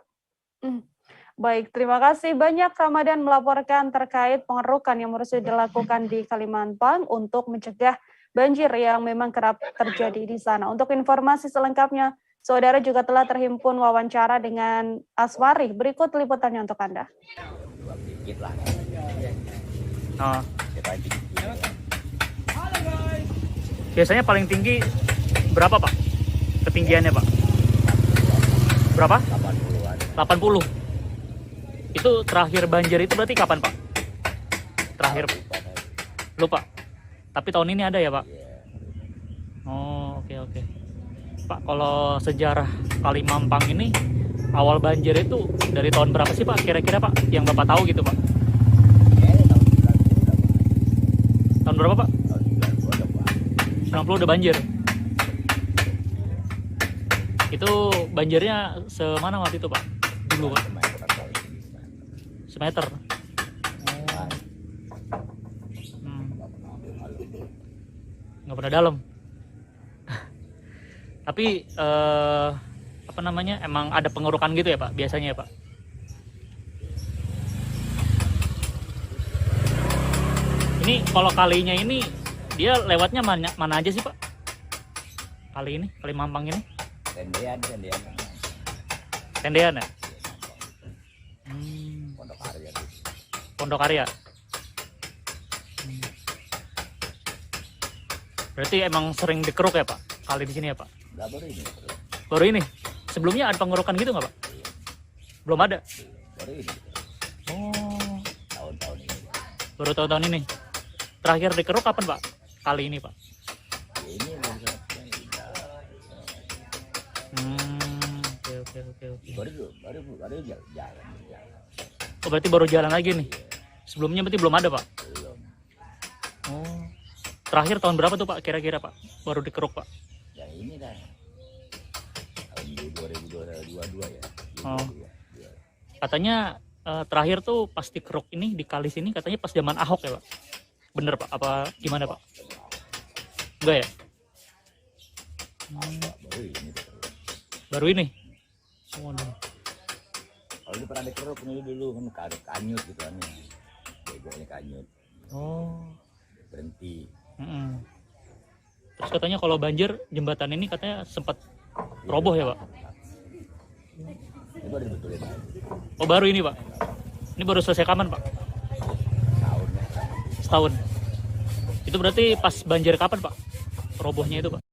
Baik, terima kasih banyak Ramadan melaporkan terkait pengerukan yang harus dilakukan di Kalimampang untuk mencegah banjir yang memang kerap terjadi di sana. Untuk informasi selengkapnya, saudara juga telah terhimpun wawancara dengan Asmari. Berikut liputannya untuk Anda. Biasanya paling tinggi berapa, Pak? Ketinggiannya, Pak? Berapa? 80. Itu terakhir banjir itu berarti kapan, Pak? Terakhir lupa. Tapi tahun ini ada ya, Pak? Oh, oke. Pak, kalau sejarah Kali Mampang ini awal banjir itu dari tahun berapa sih, Pak? Kira-kira, Pak, yang Bapak tahu gitu, Pak? Tahun berapa, Pak? 90 udah banjir. Itu banjirnya semana waktu itu, Pak? Dulu, Pak? Semeter. Nggak pernah dalam. Tapi apa namanya, emang ada pengerukan gitu ya, Pak, biasanya ya, Pak? Ini kalau kalinya ini dia lewatnya mana aja sih, Pak? Kali ini, Kali Mampang ini? Tendean ya? Pondok Arya. Berarti emang sering dikeruk ya, Pak? Kali di sini ya, Pak? Baru ini. Sebelumnya ada pengerukan gitu nggak, Pak? Belum ada. Oh. Baru tahun-tahun ini. Terakhir dikeruk kapan, Pak? Kali ini, Pak? Oke. Baru jalan. Oh, berarti baru jalan lagi nih. Sebelumnya berarti belum ada, Pak? Oh. Terakhir tahun berapa tuh, Pak? Kira-kira, Pak? Baru dikeruk, Pak? Ya ini dah. Tahun 2022 ya. Oh. Katanya terakhir tuh pas dikeruk ini di kali sini katanya pas zaman Ahok ya, Pak? Bener, Pak? Apa gimana, Pak? Enggak ya? Baru ini. Oh, no. Kalau dia pernah dikeruk ini dulu kan kanyut gitu kan. Begoknya kanyut. Oh. Berhenti. Terus katanya kalau banjir jembatan ini katanya sempat roboh ya, Pak? Itu ada dibetulin. Oh, baru ini, Pak? Ini baru selesai kapan, Pak? Setahun. Itu berarti pas banjir kapan, Pak? Robohnya itu, Pak?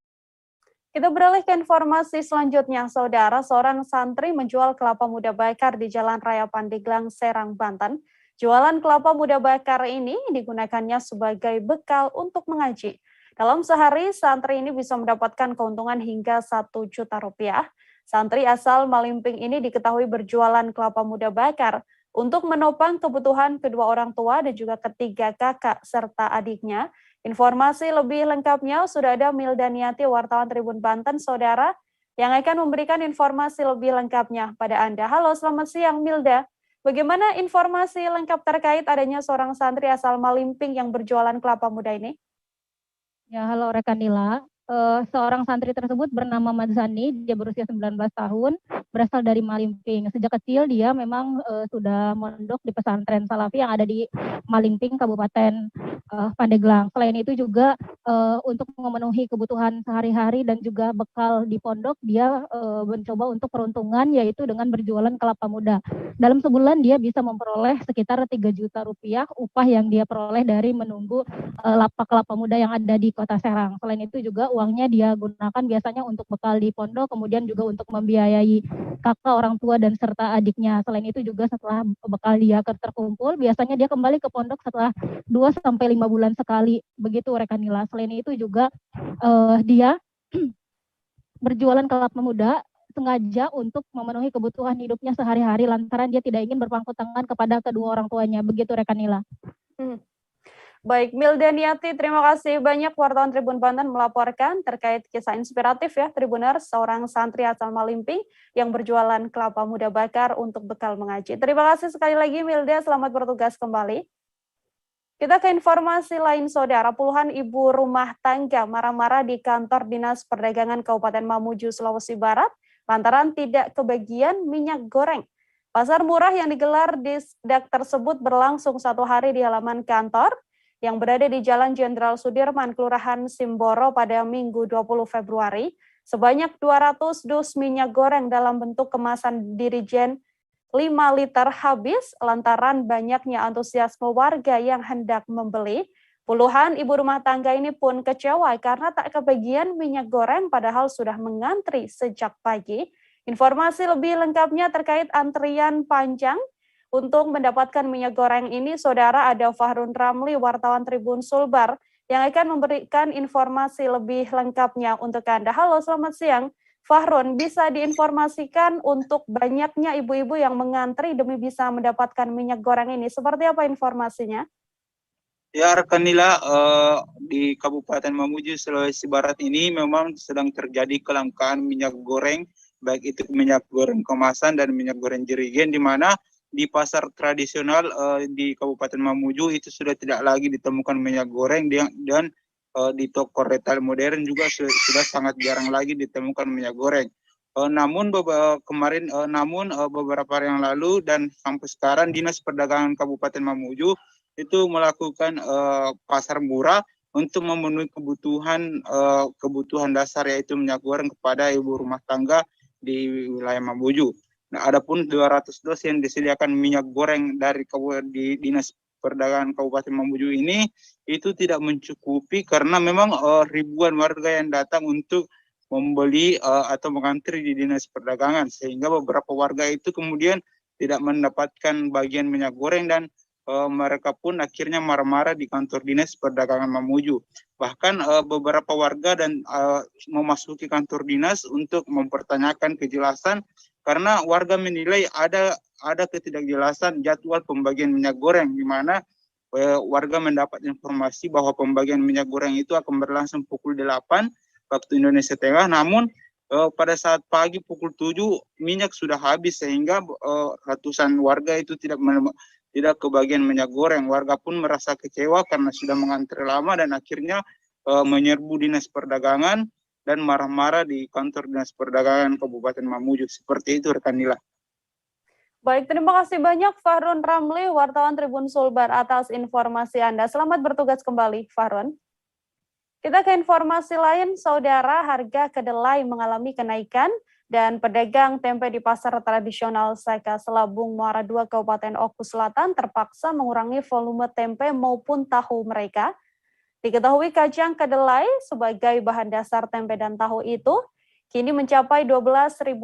Kita beralih ke informasi selanjutnya, Saudara. Seorang santri menjual kelapa muda bakar di Jalan Raya Pandeglang, Serang, Banten. Jualan kelapa muda bakar ini digunakannya sebagai bekal untuk mengaji. Dalam sehari, santri ini bisa mendapatkan keuntungan hingga 1 juta rupiah. Santri asal Malimping ini diketahui berjualan kelapa muda bakar untuk menopang kebutuhan kedua orang tua dan juga ketiga kakak serta adiknya. Informasi lebih lengkapnya sudah ada Milda Niati, wartawan Tribun Banten, Saudara, yang akan memberikan informasi lebih lengkapnya pada Anda. Halo, selamat siang, Milda. Bagaimana informasi lengkap terkait adanya seorang santri asal Malimping yang berjualan kelapa muda ini? Ya, halo rekan Nila. Seorang santri tersebut bernama Madzani, dia berusia 19 tahun, berasal dari Malimping. Sejak kecil dia memang sudah mondok di pesantren Salafi yang ada di Malimping, Kabupaten Pandeglang. Selain itu juga untuk memenuhi kebutuhan sehari-hari dan juga bekal di pondok, dia mencoba untuk peruntungan yaitu dengan berjualan kelapa muda. Dalam sebulan dia bisa memperoleh sekitar 3 juta rupiah upah yang dia peroleh dari menunggu lapak kelapa muda yang ada di Kota Serang. Selain itu juga uangnya dia gunakan biasanya untuk bekal di pondok, kemudian juga untuk membiayai kakak, orang tua, dan serta adiknya. Selain itu juga setelah bekal dia terkumpul, biasanya dia kembali ke pondok setelah 2-5 bulan sekali. Begitu rekan Nila. Selain itu juga dia berjualan kelapa muda sengaja untuk memenuhi kebutuhan hidupnya sehari-hari lantaran dia tidak ingin berpangku tangan kepada kedua orang tuanya. Begitu rekan Nila. Baik, Milda Niati, terima kasih banyak wartawan Tribun Banten melaporkan terkait kisah inspiratif ya Tribuners, seorang santri asal Malimping yang berjualan kelapa muda bakar untuk bekal mengaji. Terima kasih sekali lagi Milda, selamat bertugas kembali. Kita ke informasi lain, Saudara. Puluhan ibu rumah tangga marah-marah di kantor Dinas Perdagangan Kabupaten Mamuju, Sulawesi Barat lantaran tidak kebagian minyak goreng. Pasar murah yang digelar di Disdak tersebut berlangsung 1 hari di halaman kantor yang berada di Jalan Jenderal Sudirman, Kelurahan Simboro pada Minggu 20 Februari. Sebanyak 200 dus minyak goreng dalam bentuk kemasan dirijen 5 liter habis lantaran banyaknya antusiasme warga yang hendak membeli. Puluhan ibu rumah tangga ini pun kecewa karena tak kebagian minyak goreng padahal sudah mengantri sejak pagi. Informasi lebih lengkapnya terkait antrian panjang untuk mendapatkan minyak goreng ini, Saudara, ada Fahrun Ramli, wartawan Tribun Sulbar, yang akan memberikan informasi lebih lengkapnya untuk Anda. Halo, selamat siang. Fahrun, bisa diinformasikan untuk banyaknya ibu-ibu yang mengantri demi bisa mendapatkan minyak goreng ini. Seperti apa informasinya? Ya, rekan Nila, di Kabupaten Mamuju, Sulawesi Barat ini memang sedang terjadi kelangkaan minyak goreng, baik itu minyak goreng kemasan dan minyak goreng jerigen, di mana di pasar tradisional di Kabupaten Mamuju itu sudah tidak lagi ditemukan minyak goreng, dan di toko retail modern juga sudah sangat jarang lagi ditemukan minyak goreng. Namun beberapa hari yang lalu dan sampai sekarang Dinas Perdagangan Kabupaten Mamuju itu melakukan pasar murah untuk memenuhi kebutuhan dasar, yaitu minyak goreng kepada ibu rumah tangga di wilayah Mamuju. Nah, adapun 200 dos yang disediakan minyak goreng dari Dinas Perdagangan Kabupaten Mamuju ini itu tidak mencukupi karena memang ribuan warga yang datang untuk membeli atau mengantri di Dinas Perdagangan, sehingga beberapa warga itu kemudian tidak mendapatkan bagian minyak goreng, dan mereka pun akhirnya marah-marah di kantor Dinas Perdagangan Mamuju. Bahkan beberapa warga dan memasuki kantor dinas untuk mempertanyakan kejelasan, karena warga menilai ada ketidakjelasan jadwal pembagian minyak goreng, di mana warga mendapat informasi bahwa pembagian minyak goreng itu akan berlangsung pukul 8 waktu Indonesia Tengah, namun pada saat pagi pukul 7 minyak sudah habis, sehingga ratusan warga itu tidak kebagian minyak goreng. Warga pun merasa kecewa karena sudah mengantri lama dan akhirnya menyerbu Dinas Perdagangan dan marah-marah di kantor Dinas Perdagangan Kabupaten Mamuju. Seperti itu, rekan Nila. Baik, terima kasih banyak Fahrun Ramli, wartawan Tribun Sulbar, atas informasi Anda. Selamat bertugas kembali, Fahrun. Kita ke informasi lain, Saudara, harga kedelai mengalami kenaikan dan pedagang tempe di pasar tradisional Seka Selabung Muara II Kabupaten Oku Selatan terpaksa mengurangi volume tempe maupun tahu mereka. Diketahui kacang kedelai sebagai bahan dasar tempe dan tahu itu kini mencapai Rp12.000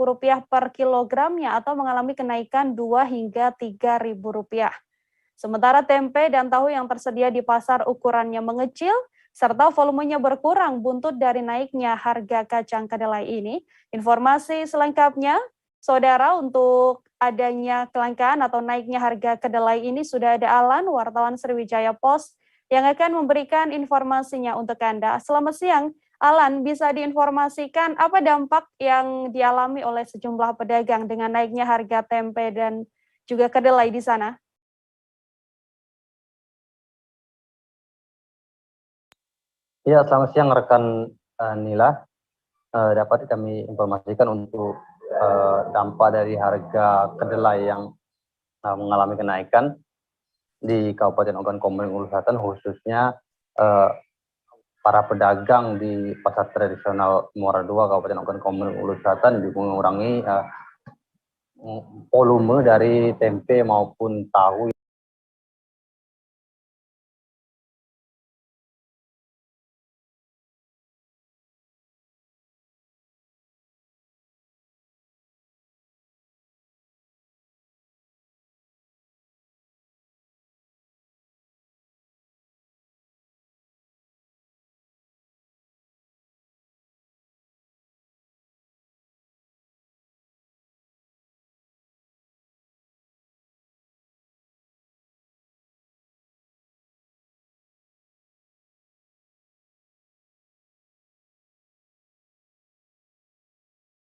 per kilogramnya atau mengalami kenaikan 2 hingga Rp3.000. Sementara tempe dan tahu yang tersedia di pasar ukurannya mengecil serta volumenya berkurang buntut dari naiknya harga kacang kedelai ini. Informasi selengkapnya, Saudara, untuk adanya kelangkaan atau naiknya harga kedelai ini sudah ada Alan, wartawan Sriwijaya Post, yang akan memberikan informasinya untuk Anda. Selamat siang, Alan, bisa diinformasikan apa dampak yang dialami oleh sejumlah pedagang dengan naiknya harga tempe dan juga kedelai di sana? Ya, selamat siang rekan Nila. Dapat kami informasikan untuk dampak dari harga kedelai yang mengalami kenaikan di Kabupaten Ogan Komering Ulu Selatan, khususnya para pedagang di pasar tradisional Muara II Kabupaten Ogan Komering Ulu Selatan mengurangi volume dari tempe maupun tahu